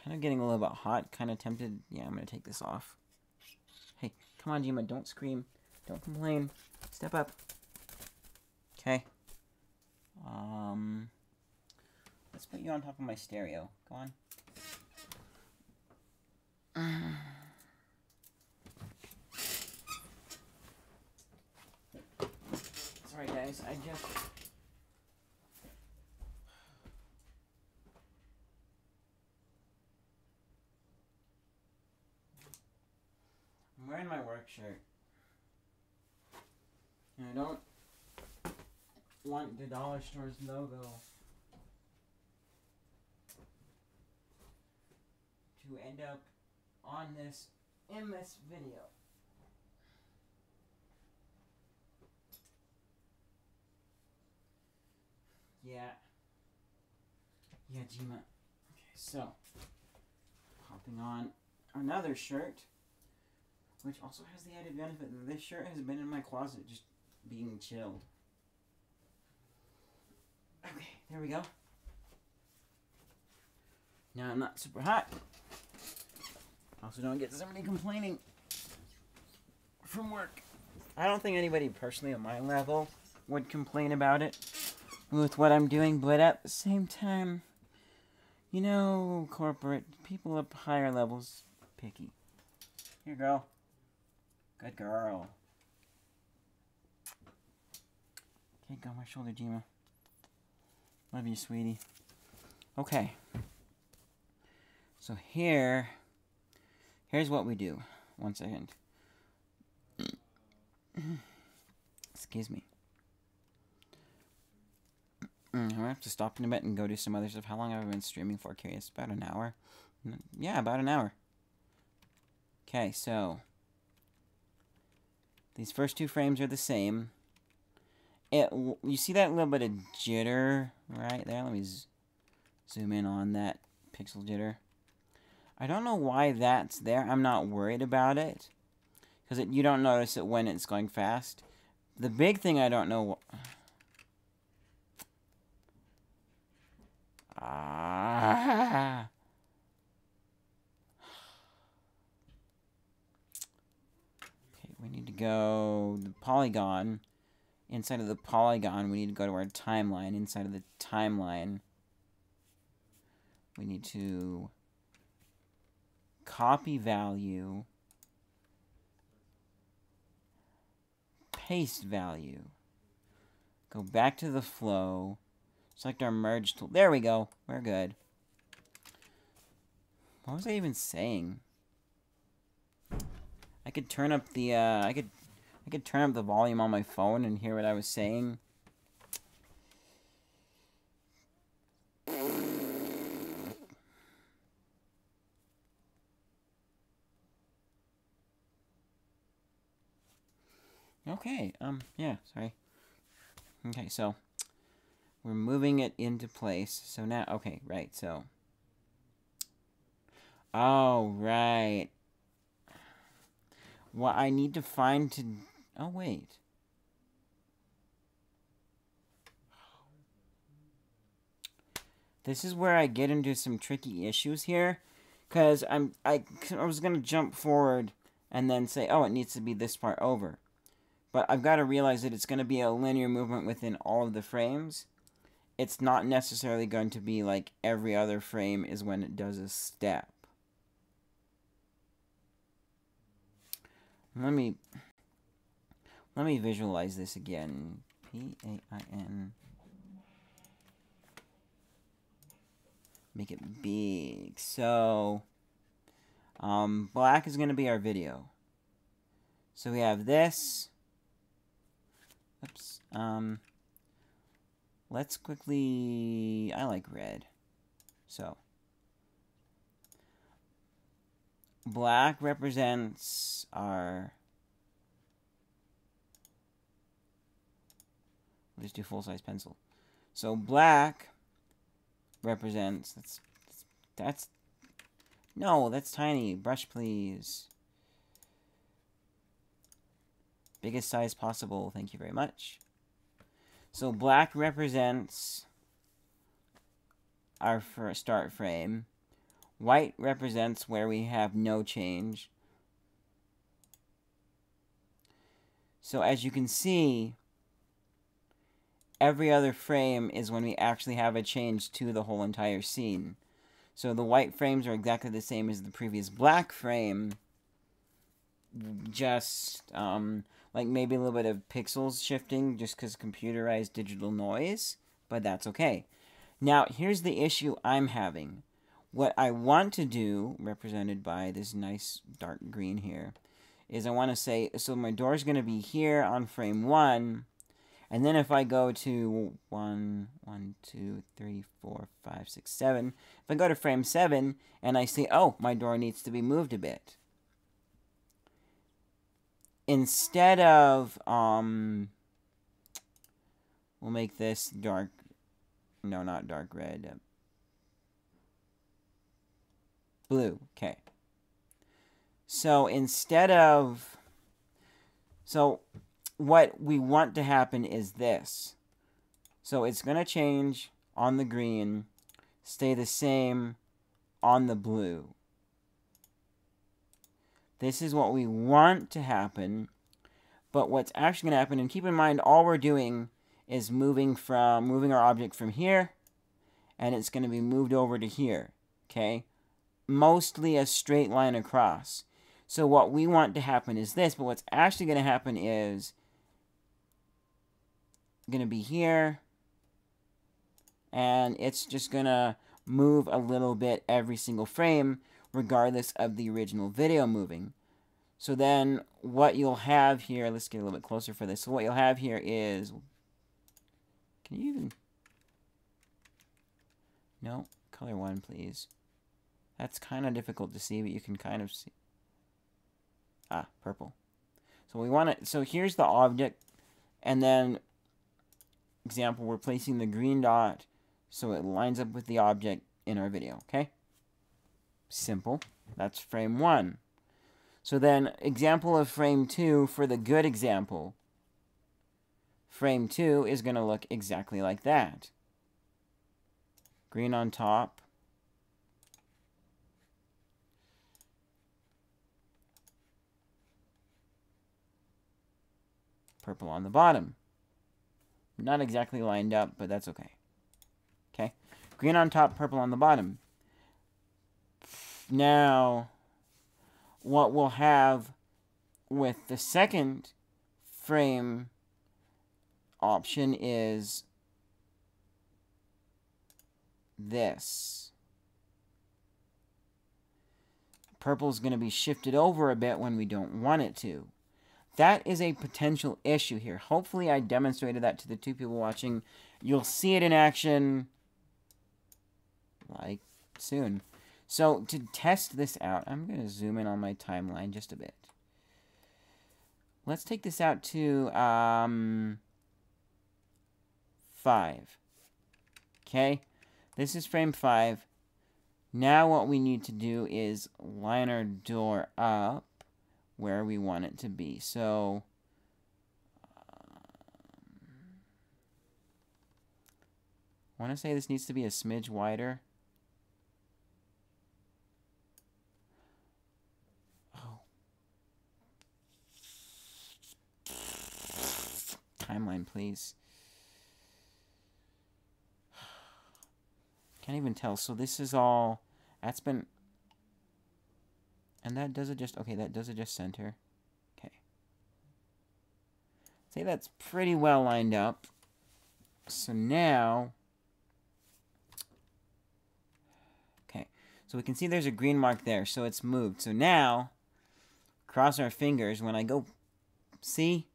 Kind of getting a little bit hot, kind of tempted. Yeah, I'm going to take this off. Hey, come on, Jima, don't scream. Don't complain. Step up. Okay. Let's put you on top of my stereo. Go on. Sorry, guys, I'm wearing my work shirt. And I don't want the dollar store's logo to end up in this video. Yeah, Jima. Okay, so hopping on another shirt, which also has the added benefit that this shirt has been in my closet just being chilled. Okay, there we go. Now I'm not super hot. Also don't get somebody complaining from work. I don't think anybody personally on my level would complain about it with what I'm doing, but at the same time, you know, corporate people up higher levels, picky. Here, girl. Good girl. Okay, go on my shoulder, Jima. Love you, sweetie. Okay. So here's what we do. One second. Excuse me. I'm gonna have to stop in a bit and go do some other stuff. How long have I been streaming for? Curious. About an hour. Yeah, about an hour. Okay, so these first two frames are the same. You see that little bit of jitter right there? Let me zoom in on that pixel jitter. I don't know why that's there. I'm not worried about it, because you don't notice it when it's going fast. The big thing I don't know... Okay, we need to go the polygon. Inside of the polygon, we need to go to our timeline. Inside of the timeline, we need to copy value, paste value, go back to the flow, select our merge tool. There we go. We're good. What was I even saying? I could turn up the I could turn up the volume on my phone and hear what I was saying. Okay, yeah, sorry. Okay, so we're moving it into place. So now, okay, right, so. Oh, right. What I need to find to... Oh, wait. This is where I get into some tricky issues here. Because I was going to jump forward and then say, oh, it needs to be this part over. But I've got to realize that it's going to be a linear movement within all of the frames. It's not necessarily going to be like every other frame is when it does a step. Let me visualize this again. P-A-I-N. Make it big. So, black is going to be our video. So we have this. Oops. Let's quickly... I like red. So, black represents our... We'll just do full-size pencil. So, black represents... That's... No, that's tiny. Brush, please. Biggest size possible. Thank you very much. So black represents our first start frame. White represents where we have no change. So as you can see, every other frame is when we actually have a change to the whole entire scene. So the white frames are exactly the same as the previous black frame. Just, like maybe a little bit of pixels shifting just because computerized digital noise, but that's okay. Now, here's the issue I'm having. What I want to do, represented by this nice dark green here, is I want to say, so my door is going to be here on frame 1, and then if I go to 1, 2, 3, 4, 5, 6, 7, if I go to frame 7 and I say, oh, my door needs to be moved a bit. Instead of, we'll make this dark, no, not dark red, blue, okay. So instead of, so what we want to happen is this. So it's going to change on the green, stay the same on the blue. This is what we want to happen, but what's actually going to happen, and keep in mind, all we're doing is moving our object from here, and it's going to be moved over to here, okay? Mostly a straight line across. So what we want to happen is this, but what's actually going to happen is going to be here, and it's just going to move a little bit every single frame, regardless of the original video moving. So then what you'll have here, let's get a little bit closer for this. So what you'll have here is, can you even, no, color 1, please. That's kind of difficult to see, but you can kind of see. Ah, purple. So we want to, so here's the object, and then, example, we're placing the green dot so it lines up with the object in our video, okay? Simple. That's frame 1. So then, example of frame 2 for the good example. Frame 2 is going to look exactly like that. Green on top. Purple on the bottom. Not exactly lined up, but that's okay. Okay? Green on top, purple on the bottom. Now, what we'll have with the second frame option is this. Purple is going to be shifted over a bit when we don't want it to. That is a potential issue here. Hopefully I demonstrated that to the 2 people watching. You'll see it in action like soon. So to test this out, I'm going to zoom in on my timeline just a bit. let's take this out to 5. Okay, this is frame 5. Now what we need to do is line our door up where we want it to be. So I want to say this needs to be a smidge wider. Oh. Timeline, please. Can't even tell. So this is all... That's been... And that does adjust... Okay, that does adjust center. Okay. Say that's pretty well lined up. So now... Okay. So we can see there's a green mark there. So it's moved. So now, cross our fingers. When I go... See?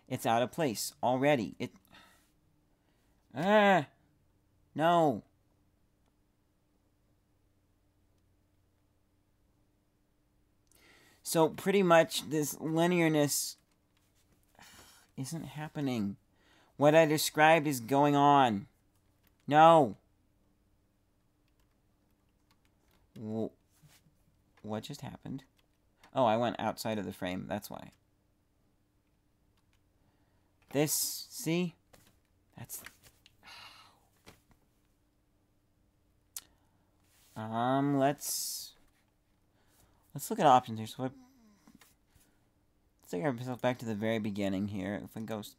It's out of place already. It... No. So pretty much this linearness isn't happening. What I described is going on. No. What just happened? Oh, I went outside of the frame. That's why. This, see? That's... Let's look at options here. So let's take ourselves back to the very beginning here. If it goes...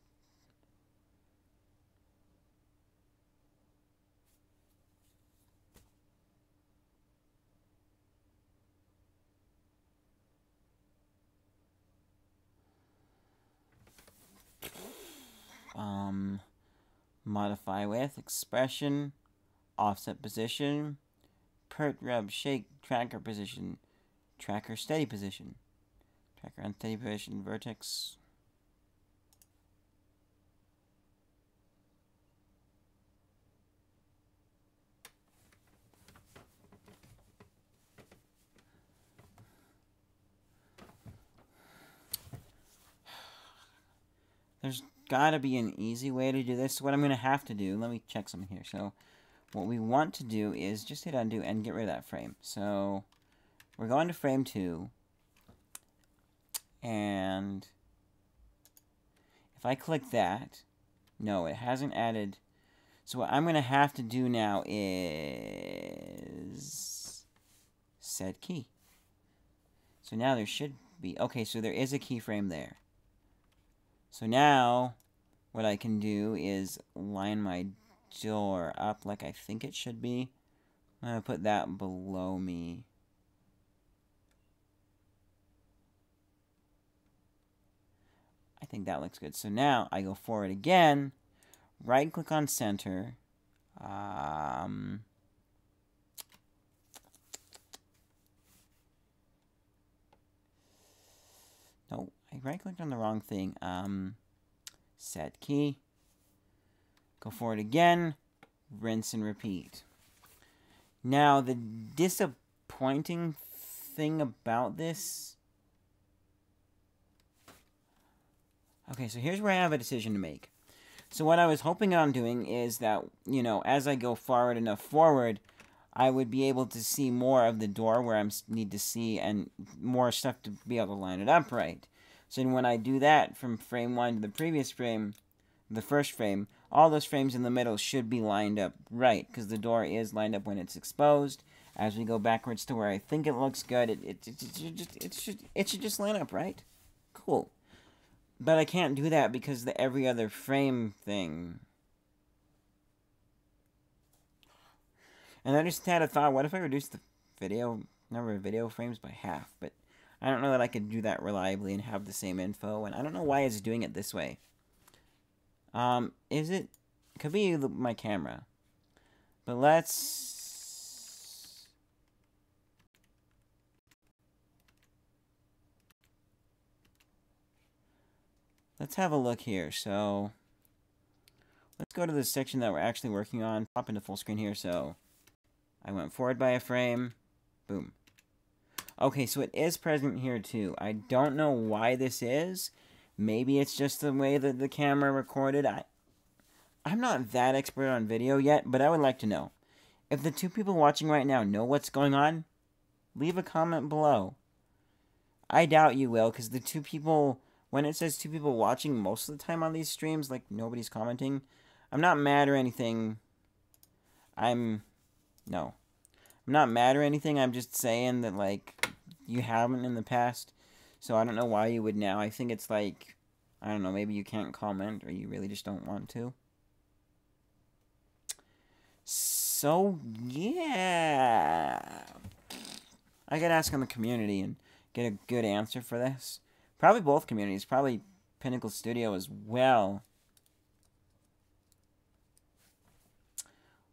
modify with expression, offset position, pert rub shake tracker position, tracker steady position, tracker unsteady position, vertex. There's gotta be an easy way to do this. So what I'm gonna have to do, let me check something here. So what we want to do is just hit undo and get rid of that frame. So we're going to frame 2. And if I click that, no, it hasn't added. So what I'm gonna have to do now is set key. So now there should be, okay, so there is a keyframe there. So now, what I can do is line my door up like I think it should be. I'm going to put that below me. I think that looks good. So now, I go forward again, right-click on center. No, I right-clicked on the wrong thing. Set key. Go forward again. Rinse and repeat. Now, the disappointing thing about this... Okay, so here's where I have a decision to make. So what I was hoping on doing is that, you know, as I go forward enough forward, I would be able to see more of the door where I need to see and more stuff to be able to line it up right. So when I do that from frame 1 to the previous frame, the first frame, all those frames in the middle should be lined up right because the door is lined up when it's exposed. As we go backwards to where I think it looks good, it should just line up right. Cool. But I can't do that because the every other frame thing. And I just had a thought, what if I reduce the number of video frames by half? But I don't know that I could do that reliably and have the same info, and I don't know why it's doing it this way. It could be my camera. But let's have a look here. So let's go to the section that we're actually working on. Pop into full screen here. So I went forward by a frame. Boom. Okay, so it is present here too. I don't know why this is, Maybe it's just the way that the camera recorded. I'm not that expert on video yet, but I would like to know. If the two people watching right now know what's going on, leave a comment below. I doubt you will, because the two people, when it says two people watching most of the time on these streams, like nobody's commenting, I'm not mad or anything. No. I'm not mad or anything, I'm just saying that, like, you haven't in the past, so I don't know why you would now. I think it's like, I don't know, maybe you can't comment, or you really just don't want to. So, yeah. I could ask on the community and get a good answer for this. Probably both communities. Probably Pinnacle Studio as well.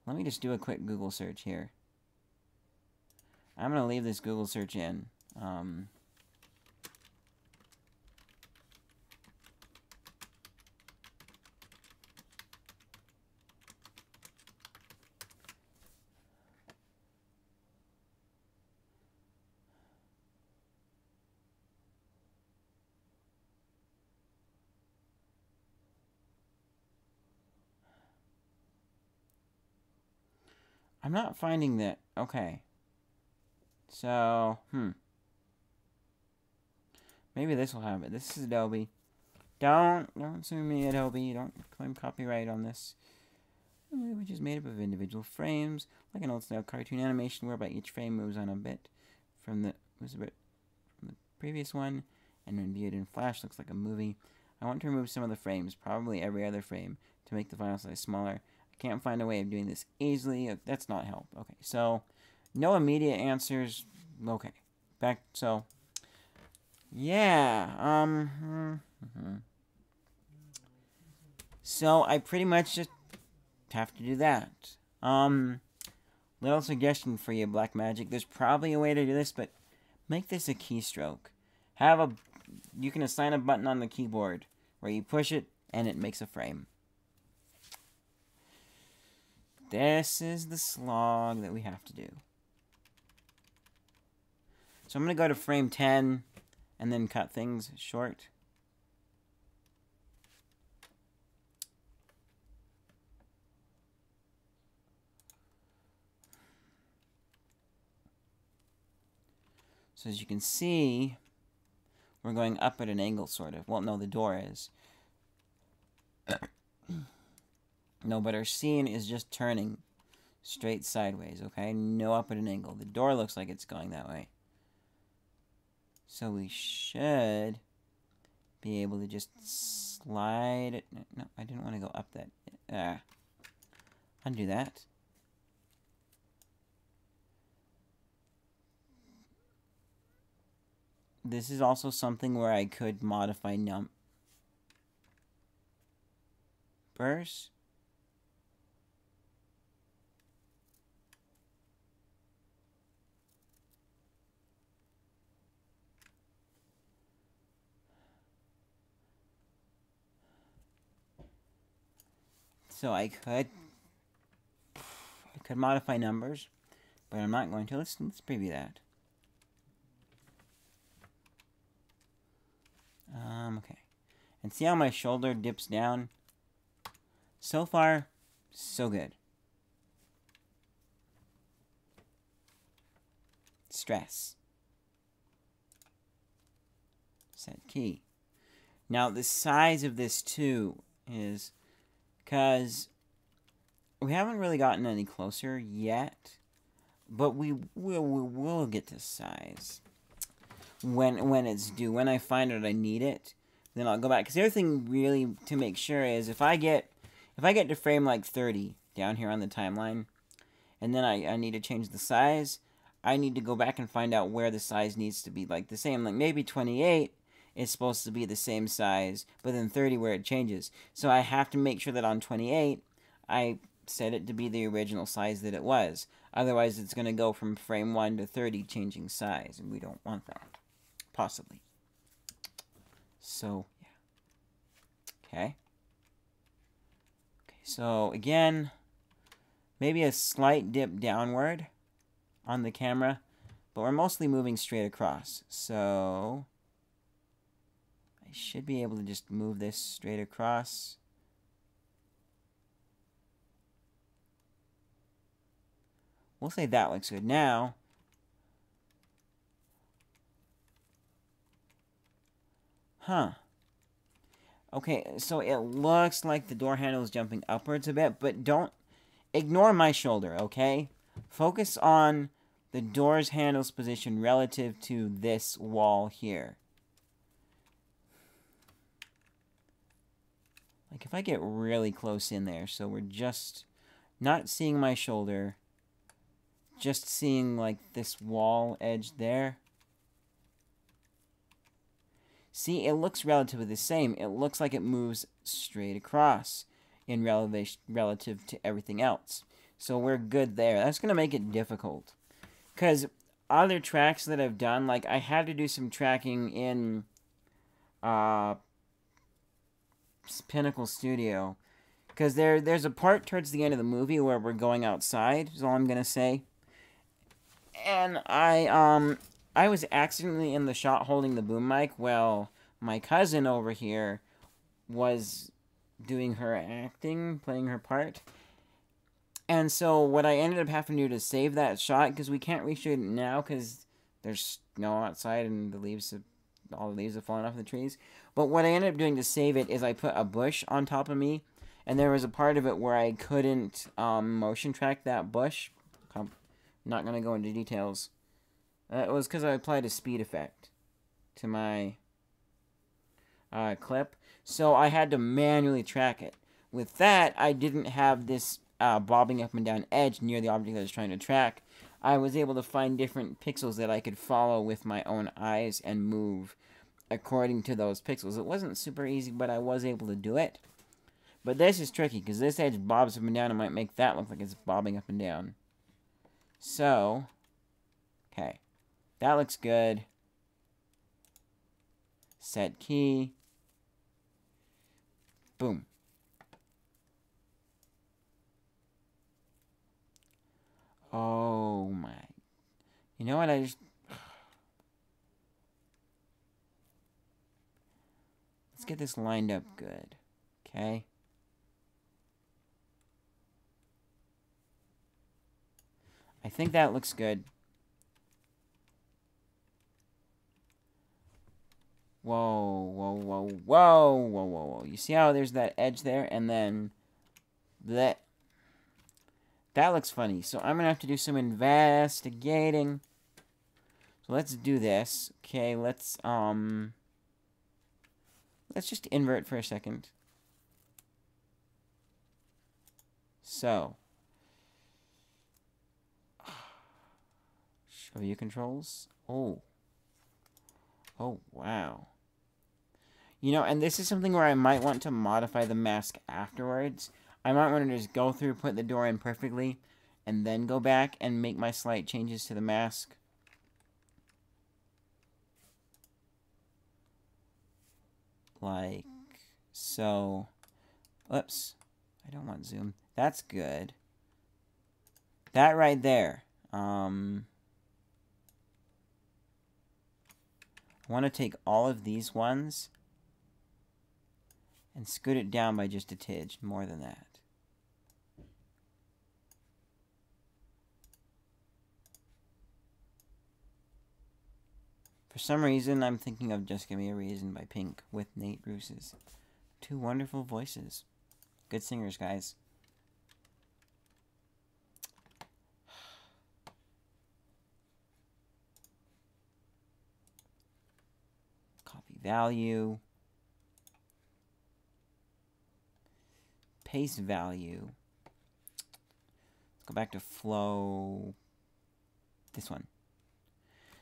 Let me just do a quick Google search here. I'm going to leave this Google search in. I'm not finding that. Okay. So, maybe this will have it. This is Adobe. Don't sue me, Adobe. Don't claim copyright on this. Which is made up of individual frames, like an old-style cartoon animation, whereby each frame moves on a bit from the previous one, and when viewed in Flash, looks like a movie. I want to remove some of the frames, probably every other frame, to make the file size smaller. I can't find a way of doing this easily. That's not help. Okay, so no immediate answers. Okay, back. So yeah. So I pretty much just have to do that. Little suggestion for you, Black Magic. There's probably a way to do this, but make this a keystroke. You can assign a button on the keyboard where you push it and it makes a frame. This is the slog that we have to do. So I'm going to go to frame 10 and then cut things short. So as you can see, we're going up at an angle, sort of. Well, no, the door is. No, but our scene is just turning straight sideways, okay? No up at an angle. The door looks like it's going that way. So we should be able to just slide it. No, I didn't want to go up that. Undo that. This is also something where I could modify numbers. So I could modify numbers, but I'm not going to. Let's preview that. Okay. And see how my shoulder dips down? So far, so good. Stress. Set key. Now, the size of this, too, is because we haven't really gotten any closer yet, but we will get to size. When it's due, when I find out I need it, then I'll go back. Because the other thing really to make sure is if I get to frame like 30 down here on the timeline, and then I need to change the size, I need to go back and find out where the size needs to be like the same. Like maybe 28 is supposed to be the same size, but then 30 where it changes. So I have to make sure that on 28 I set it to be the original size that it was. Otherwise it's going to go from frame 1 to 30 changing size, and we don't want that. Possibly. So, yeah. Okay. Okay, so again, maybe a slight dip downward on the camera, but we're mostly moving straight across. So, I I should be able to just move this straight across. We'll say that looks good. Now, okay, so it looks like the door handle is jumping upwards a bit, but don't ignore my shoulder, okay? Focus on the door's handle's position relative to this wall here. Like, if I get really close in there, so we're just not seeing my shoulder, just seeing, like, this wall edge there. See, it looks relatively the same. It looks like it moves straight across in relative to everything else. So we're good there. That's going to make it difficult. Because other tracks that I've done, like, I had to do some tracking in Pinnacle Studio. Because there's a part towards the end of the movie where we're going outside, is all I'm going to say. And I was accidentally in the shot holding the boom mic while my cousin over here was doing her acting, playing her part. And so what I ended up having to do to save that shot, because we can't reshoot it now because there's snow outside and all the leaves have fallen off the trees. But what I ended up doing to save it is I put a bush on top of me, and there was a part of it where I couldn't motion track that bush. I'm not going to go into details. It was because I applied a speed effect to my clip, so I had to manually track it. With that, I didn't have this bobbing up and down edge near the object I was trying to track. I was able to find different pixels that I could follow with my own eyes and move according to those pixels. It wasn't super easy, but I was able to do it. But this is tricky, because this edge bobs up and down and might make that look like it's bobbing up and down. So, okay. That looks good. Set key. Boom. Oh my. You know what? Let's get this lined up good. Okay. I think that looks good. Whoa, whoa, whoa, whoa, whoa, whoa, whoa. You see how there's that edge there? And then that looks funny. So I'm going to have to do some investigating. So let's do this. Okay, let's just invert for a second. So, show you controls. Oh, wow. You know, and this is something where I might want to modify the mask afterwards. I might want to just go through, put the door in perfectly, and then go back and make my slight changes to the mask. Like so. Oops. I don't want zoom. That's good. That right there. I want to take all of these ones and scoot it down by just a tidge, more than that. For some reason, I'm thinking of Just Give Me a Reason by Pink with Nate Ruess's. Two wonderful voices. Good singers, guys. Copy value. Paste value. Let's go back to flow. This one.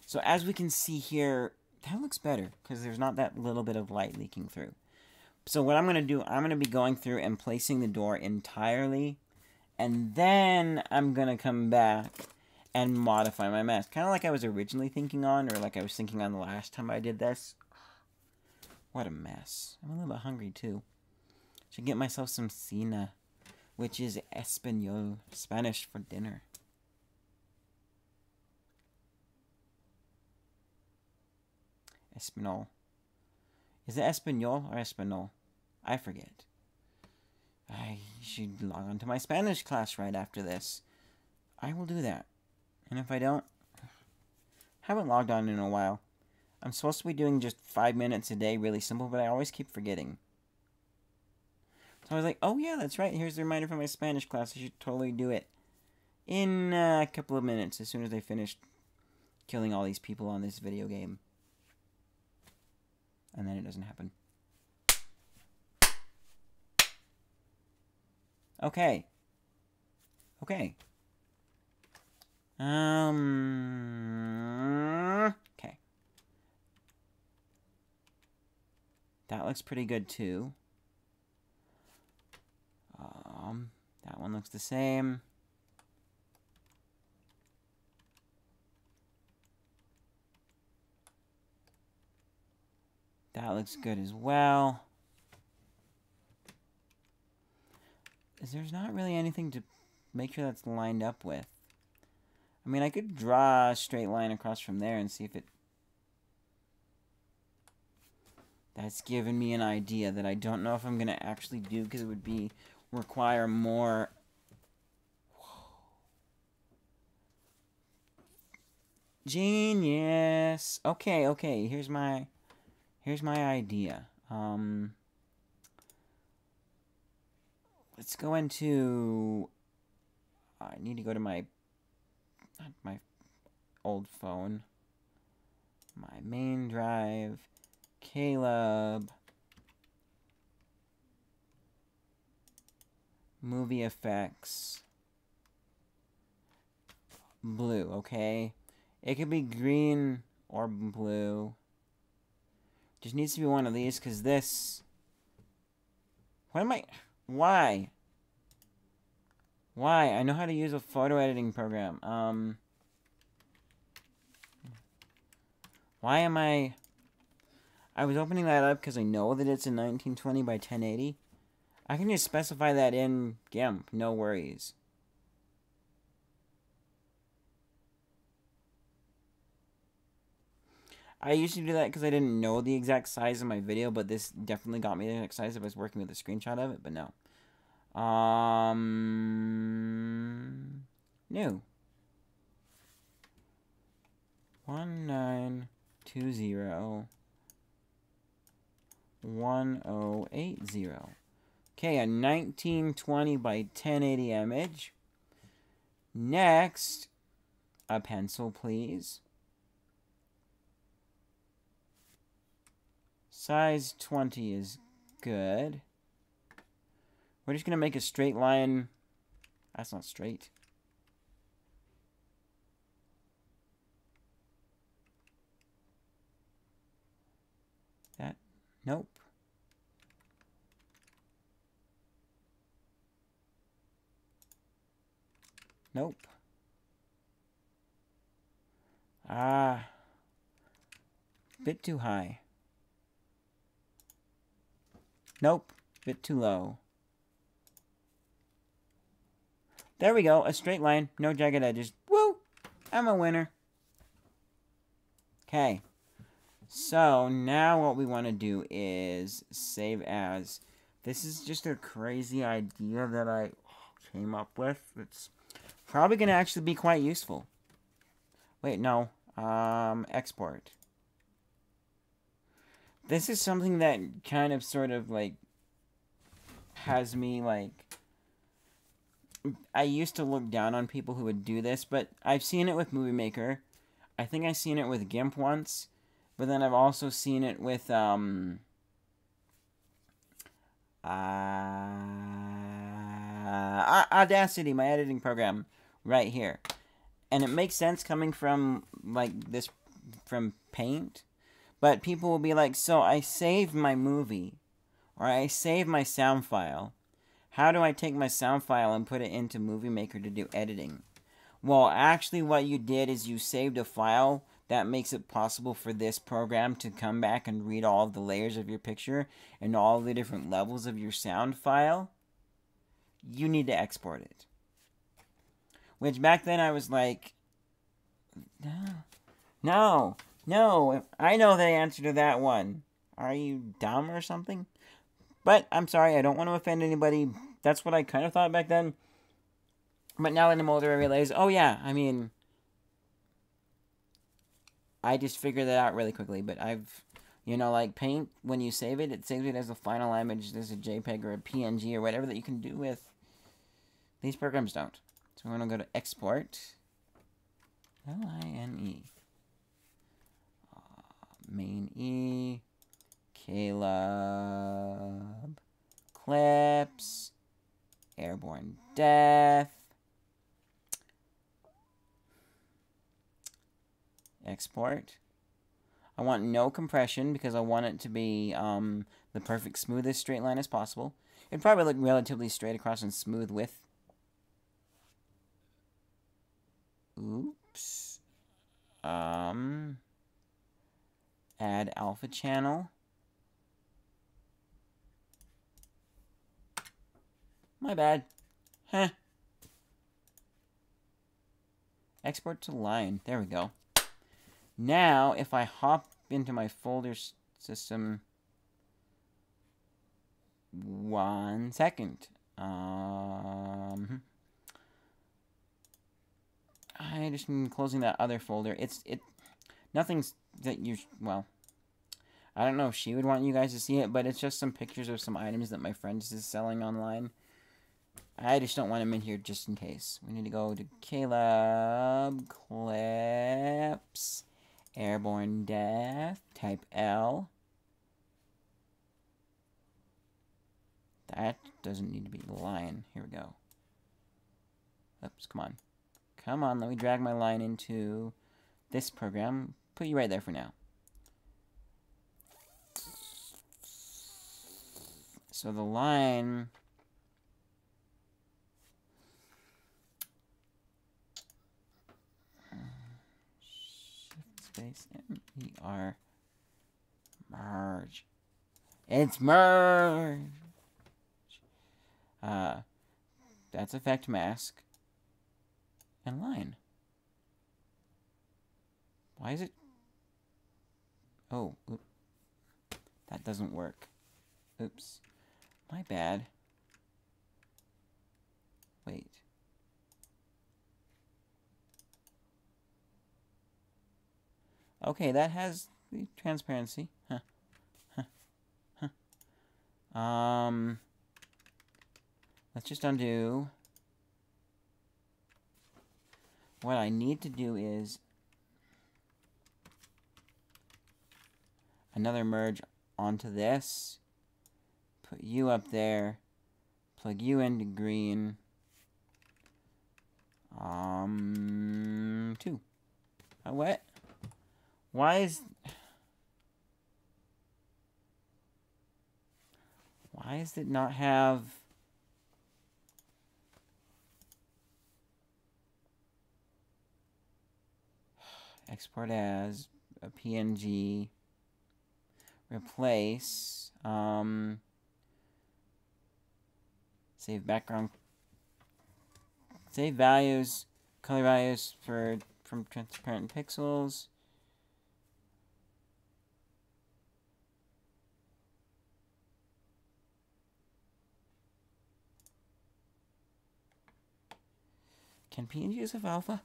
So as we can see here, that looks better because there's not that little bit of light leaking through. So what I'm going to do, I'm going to be going through and placing the door entirely, and then I'm going to come back and modify my mask. Kind of like I was originally thinking on, or like I was thinking on the last time I did this. What a mess. I'm a little bit hungry too. Should get myself some cena, which is Espanol, Spanish for dinner. Espanol. Is it Espanol or Espanol? I forget. I should log on to my Spanish class right after this. I will do that. And if I don't, haven't logged on in a while. I'm supposed to be doing just 5 minutes a day, really simple, but I always keep forgetting. So I was like, oh yeah, that's right. Here's the reminder for my Spanish class. I should totally do it in a couple of minutes as soon as I finish killing all these people on this video game. And then it doesn't happen. Okay. Okay. Okay. That looks pretty good too. That one looks the same. That looks good as well. There's not really anything to make sure that's lined up with. I mean, I could draw a straight line across from there and see if it... That's giving me an idea that I don't know if I'm going to actually do, because it would require more... Whoa. Genius! Okay, here's my idea. Let's go into... I need to go to my old phone. My main drive. Caleb. Movie effects. Blue, okay? It could be green or blue. Just needs to be one of these, because this... What am I... Why? Why? I know how to use a photo editing program. Why am I was opening that up because I know that it's a 1920 by 1080. I can just specify that in GIMP, no worries. I used to do that because I didn't know the exact size of my video, but this definitely got me the exact size if I was working with a screenshot of it, but no. New. 19201080. Okay, a 1920 by 1080 image. Next, a pencil, please. Size 20 is good. We're just going to make a straight line. That's not straight. That, nope. Nope. Bit too high. Nope, bit too low. There we go, a straight line, no jagged edges. Woo! I'm a winner. Okay. So, now what we want to do is save as. This is just a crazy idea that I came up with. It's probably going to actually be quite useful. Wait, no. Export. This is something that kind of sort of, like, has me, like... I used to look down on people who would do this, but I've seen it with Movie Maker. I think I've seen it with GIMP once, but then I've also seen it with, Audacity, my editing program, right here. And it makes sense coming from, like, this, from Paint. But people will be like, so I saved my movie, or I saved my sound file. How do I take my sound file and put it into Movie Maker to do editing? Well, actually what you did is you saved a file that makes it possible for this program to come back and read all of the layers of your picture and all the different levels of your sound file. You need to export it. Which back then I was like, no, I know the answer to that one. Are you dumb or something? But I'm sorry, I don't want to offend anybody. That's what I kind of thought back then. But now that I'm older, I realize, oh yeah, I mean, I just figured that out really quickly. But I've, you know, like Paint, when you save it, it saves it as a final image. There's a JPEG or a PNG or whatever that you can do with. These programs don't. So we're going to go to Export. Line. Main E. Caleb. Clips. Airborne Death. Export. I want no compression because I want it to be the perfect smoothest straight line as possible. It'd probably look relatively straight across and smooth with. Oops. Add alpha channel. My bad. Heh. Export to line. There we go. Now, if I hop into my folder system... 1 second. I just am closing that other folder. Nothing's that you... Well, I don't know if she would want you guys to see it, but it's just some pictures of some items that my friend is selling online. I just don't want them in here just in case. We need to go to Caleb, Clips, Airborne Death, type L. That doesn't need to be the line. Here we go. Oops, come on. Come on, let me drag my line into this program. Put you right there for now. So the line... Shift space M-E-R. Merge. It's merge! That's effect mask. And line. Why is it... Oh, oops. That doesn't work. Oops. My bad. Wait. Okay, that has the transparency. Huh. Huh. Huh. Let's just undo. What I need to do is another merge onto this. Put you up there. Plug you into green. 2. What? Why does it not have... Export as a PNG. Replace. Save background. Save values. Color values from transparent pixels. Can PNGs have alpha?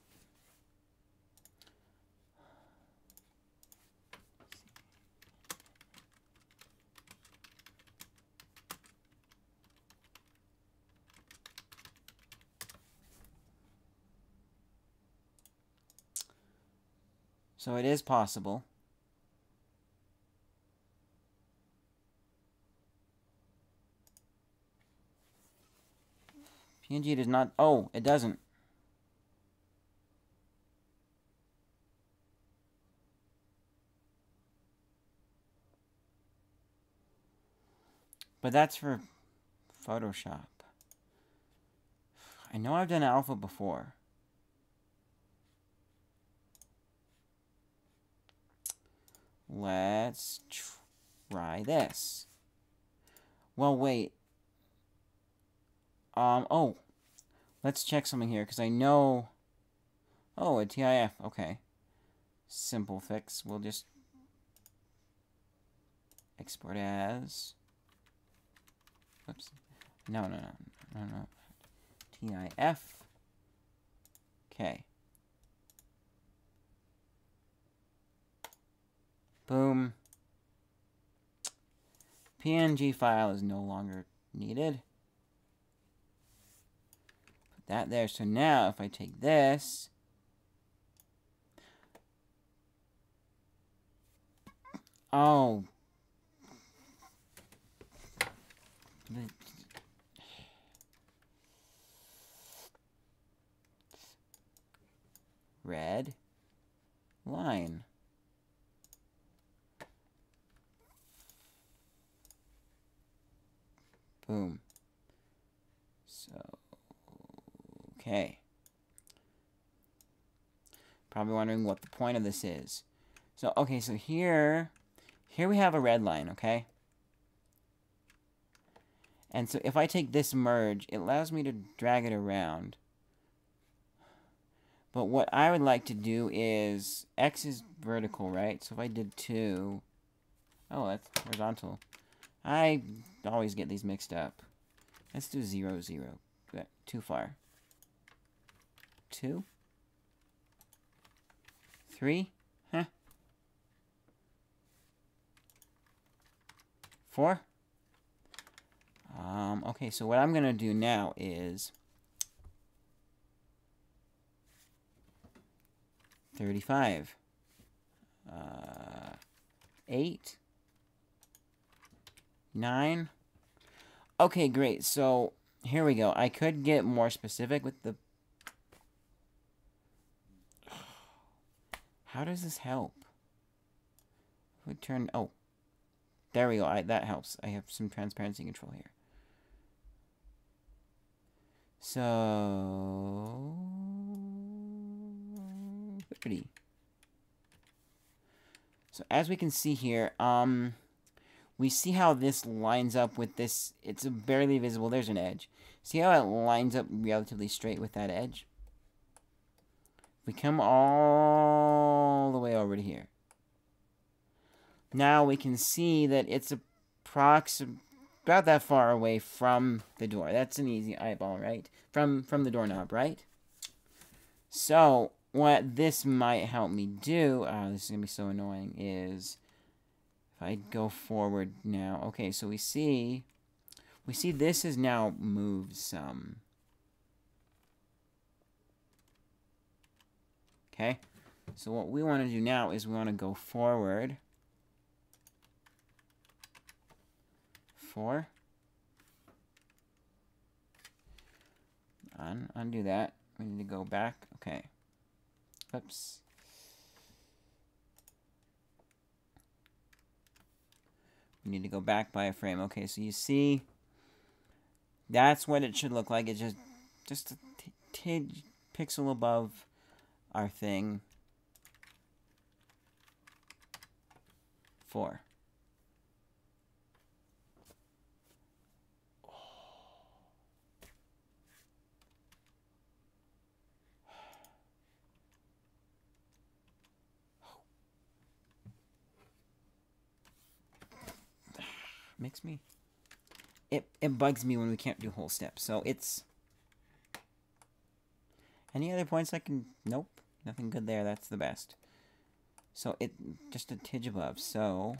So it is possible. PNG does not... Oh, it doesn't. But that's for Photoshop. I know I've done alpha before. Let's try this. Well, wait. Oh. Let's check something here, because I know... Oh, a TIF. Okay. Simple fix. We'll just... Export as. Whoops. No. TIF. Okay. Boom. PNG file is no longer needed. Put that there. So now if I take this. Oh. Red line. Boom. So, okay. Probably wondering what the point of this is. So, okay, so here we have a red line, okay? And so if I take this merge, it allows me to drag it around. But what I would like to do is, X is vertical, right? So if I did 2, oh, that's horizontal. I always get these mixed up. Let's do 0, 0. Too far. 2? 3? Huh? 4? Okay, so what I'm going to do now is 35. 8. 9. Okay, great. So, here we go. I could get more specific with the... How does this help? We turn... Oh. There we go. That helps. I have some transparency control here. So... 30. So, as we can see here, we see how this lines up with this. It's barely visible. There's an edge. See how it lines up relatively straight with that edge? We come all the way over to here. Now we can see that it's about that far away from the door. That's an easy eyeball, right? From the doorknob, right? So, what this might help me do, this is going to be so annoying, is if I go forward now. Okay, so we see this has now moved some. Okay, so what we want to do now is we want to go forward. 4. Undo that. We need to go back. Okay. Oops. We need to go back by a frame. Okay, so you see, that's what it should look like. It's just a pixel above our thing. 4. Makes me... It bugs me when we can't do whole steps. So it's... Any other points I can... Nope. Nothing good there. That's the best. So it... Just a tidge above. So...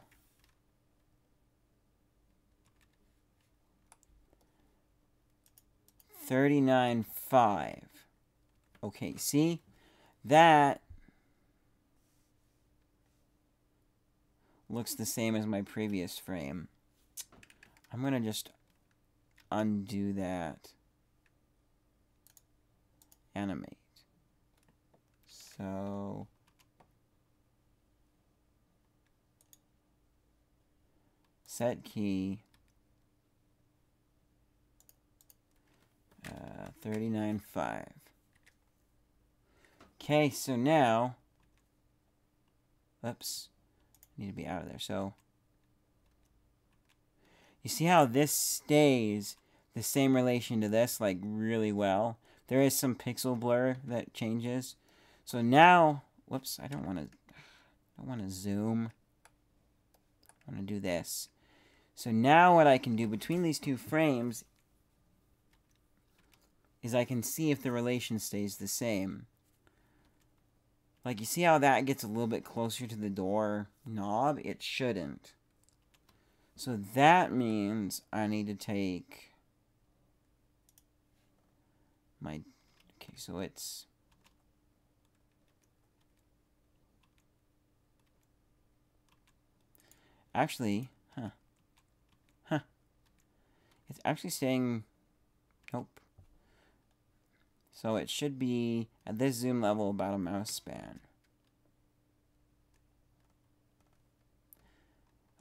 39.5. Okay, see? That... looks the same as my previous frame. I'm going to just undo that. Animate. So... set key. 39.5. Okay, so now... Oops. Need to be out of there. So... You see how this stays the same relation to this, like, really well? There is some pixel blur that changes. So now... Whoops, I don't want to zoom. I'm going to do this. So now what I can do between these two frames is I can see if the relation stays the same. Like, you see how that gets a little bit closer to the door knob? It shouldn't. So that means I need to take my... Okay, so it's... Actually, it's actually staying... Nope. So it should be, at this zoom level, about a mouse span.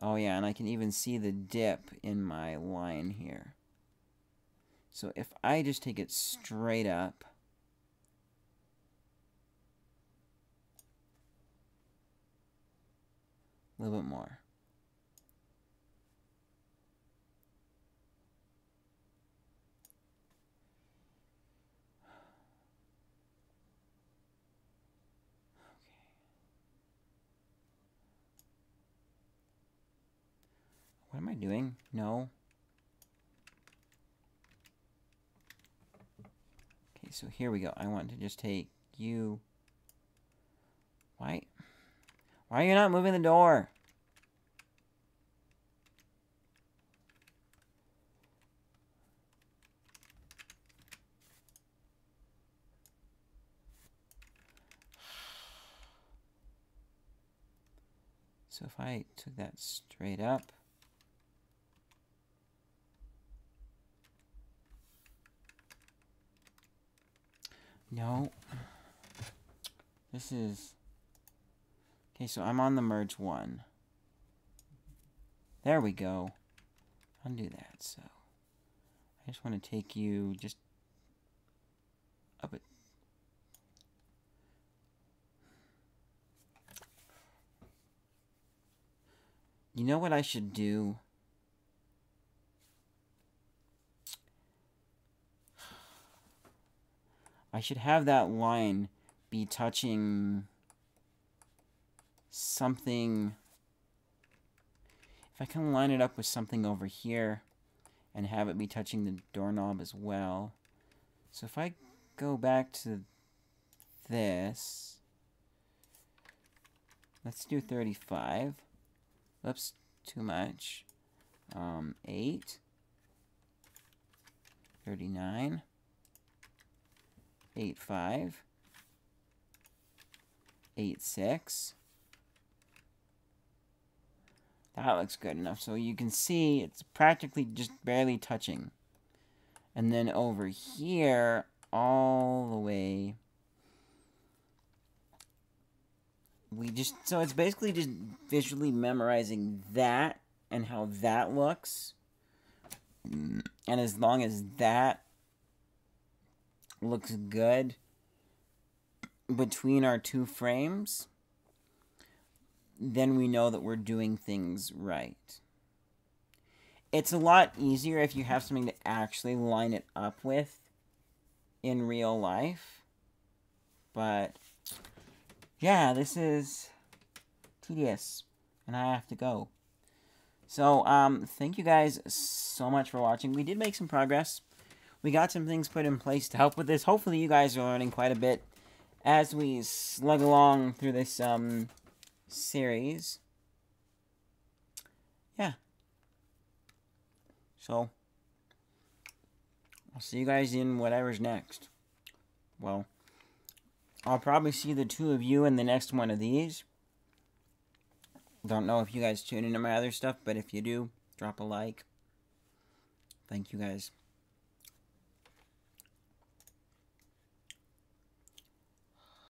Oh yeah, and I can even see the dip in my line here. So if I just take it straight up, a little bit more. What am I doing? No. Okay, so here we go. I want to just take you. Why are you not moving the door? So if I took that straight up. No. This is... Okay, so I'm on the merge one. There we go. Undo that, so... I just want to take you just... up it. You know what I should do? I should have that line be touching something. If I can line it up with something over here and have it be touching the doorknob as well. So if I go back to this, let's do 35. Oops, too much. 8. 39. 8.5, 8.6. That looks good enough. So you can see it's practically just barely touching. And then over here, all the way, so it's basically just visually memorizing that and how that looks. And as long as that looks good between our two frames, then we know that we're doing things right. It's a lot easier if you have something to actually line it up with in real life. But yeah, this is tedious and I have to go. So thank you guys so much for watching. We did make some progress. We got some things put in place to help with this. Hopefully you guys are learning quite a bit as we slug along through this series. Yeah. So, I'll see you guys in whatever's next. Well, I'll probably see the two of you in the next one of these. Don't know if you guys tune into my other stuff, but if you do, drop a like. Thank you guys.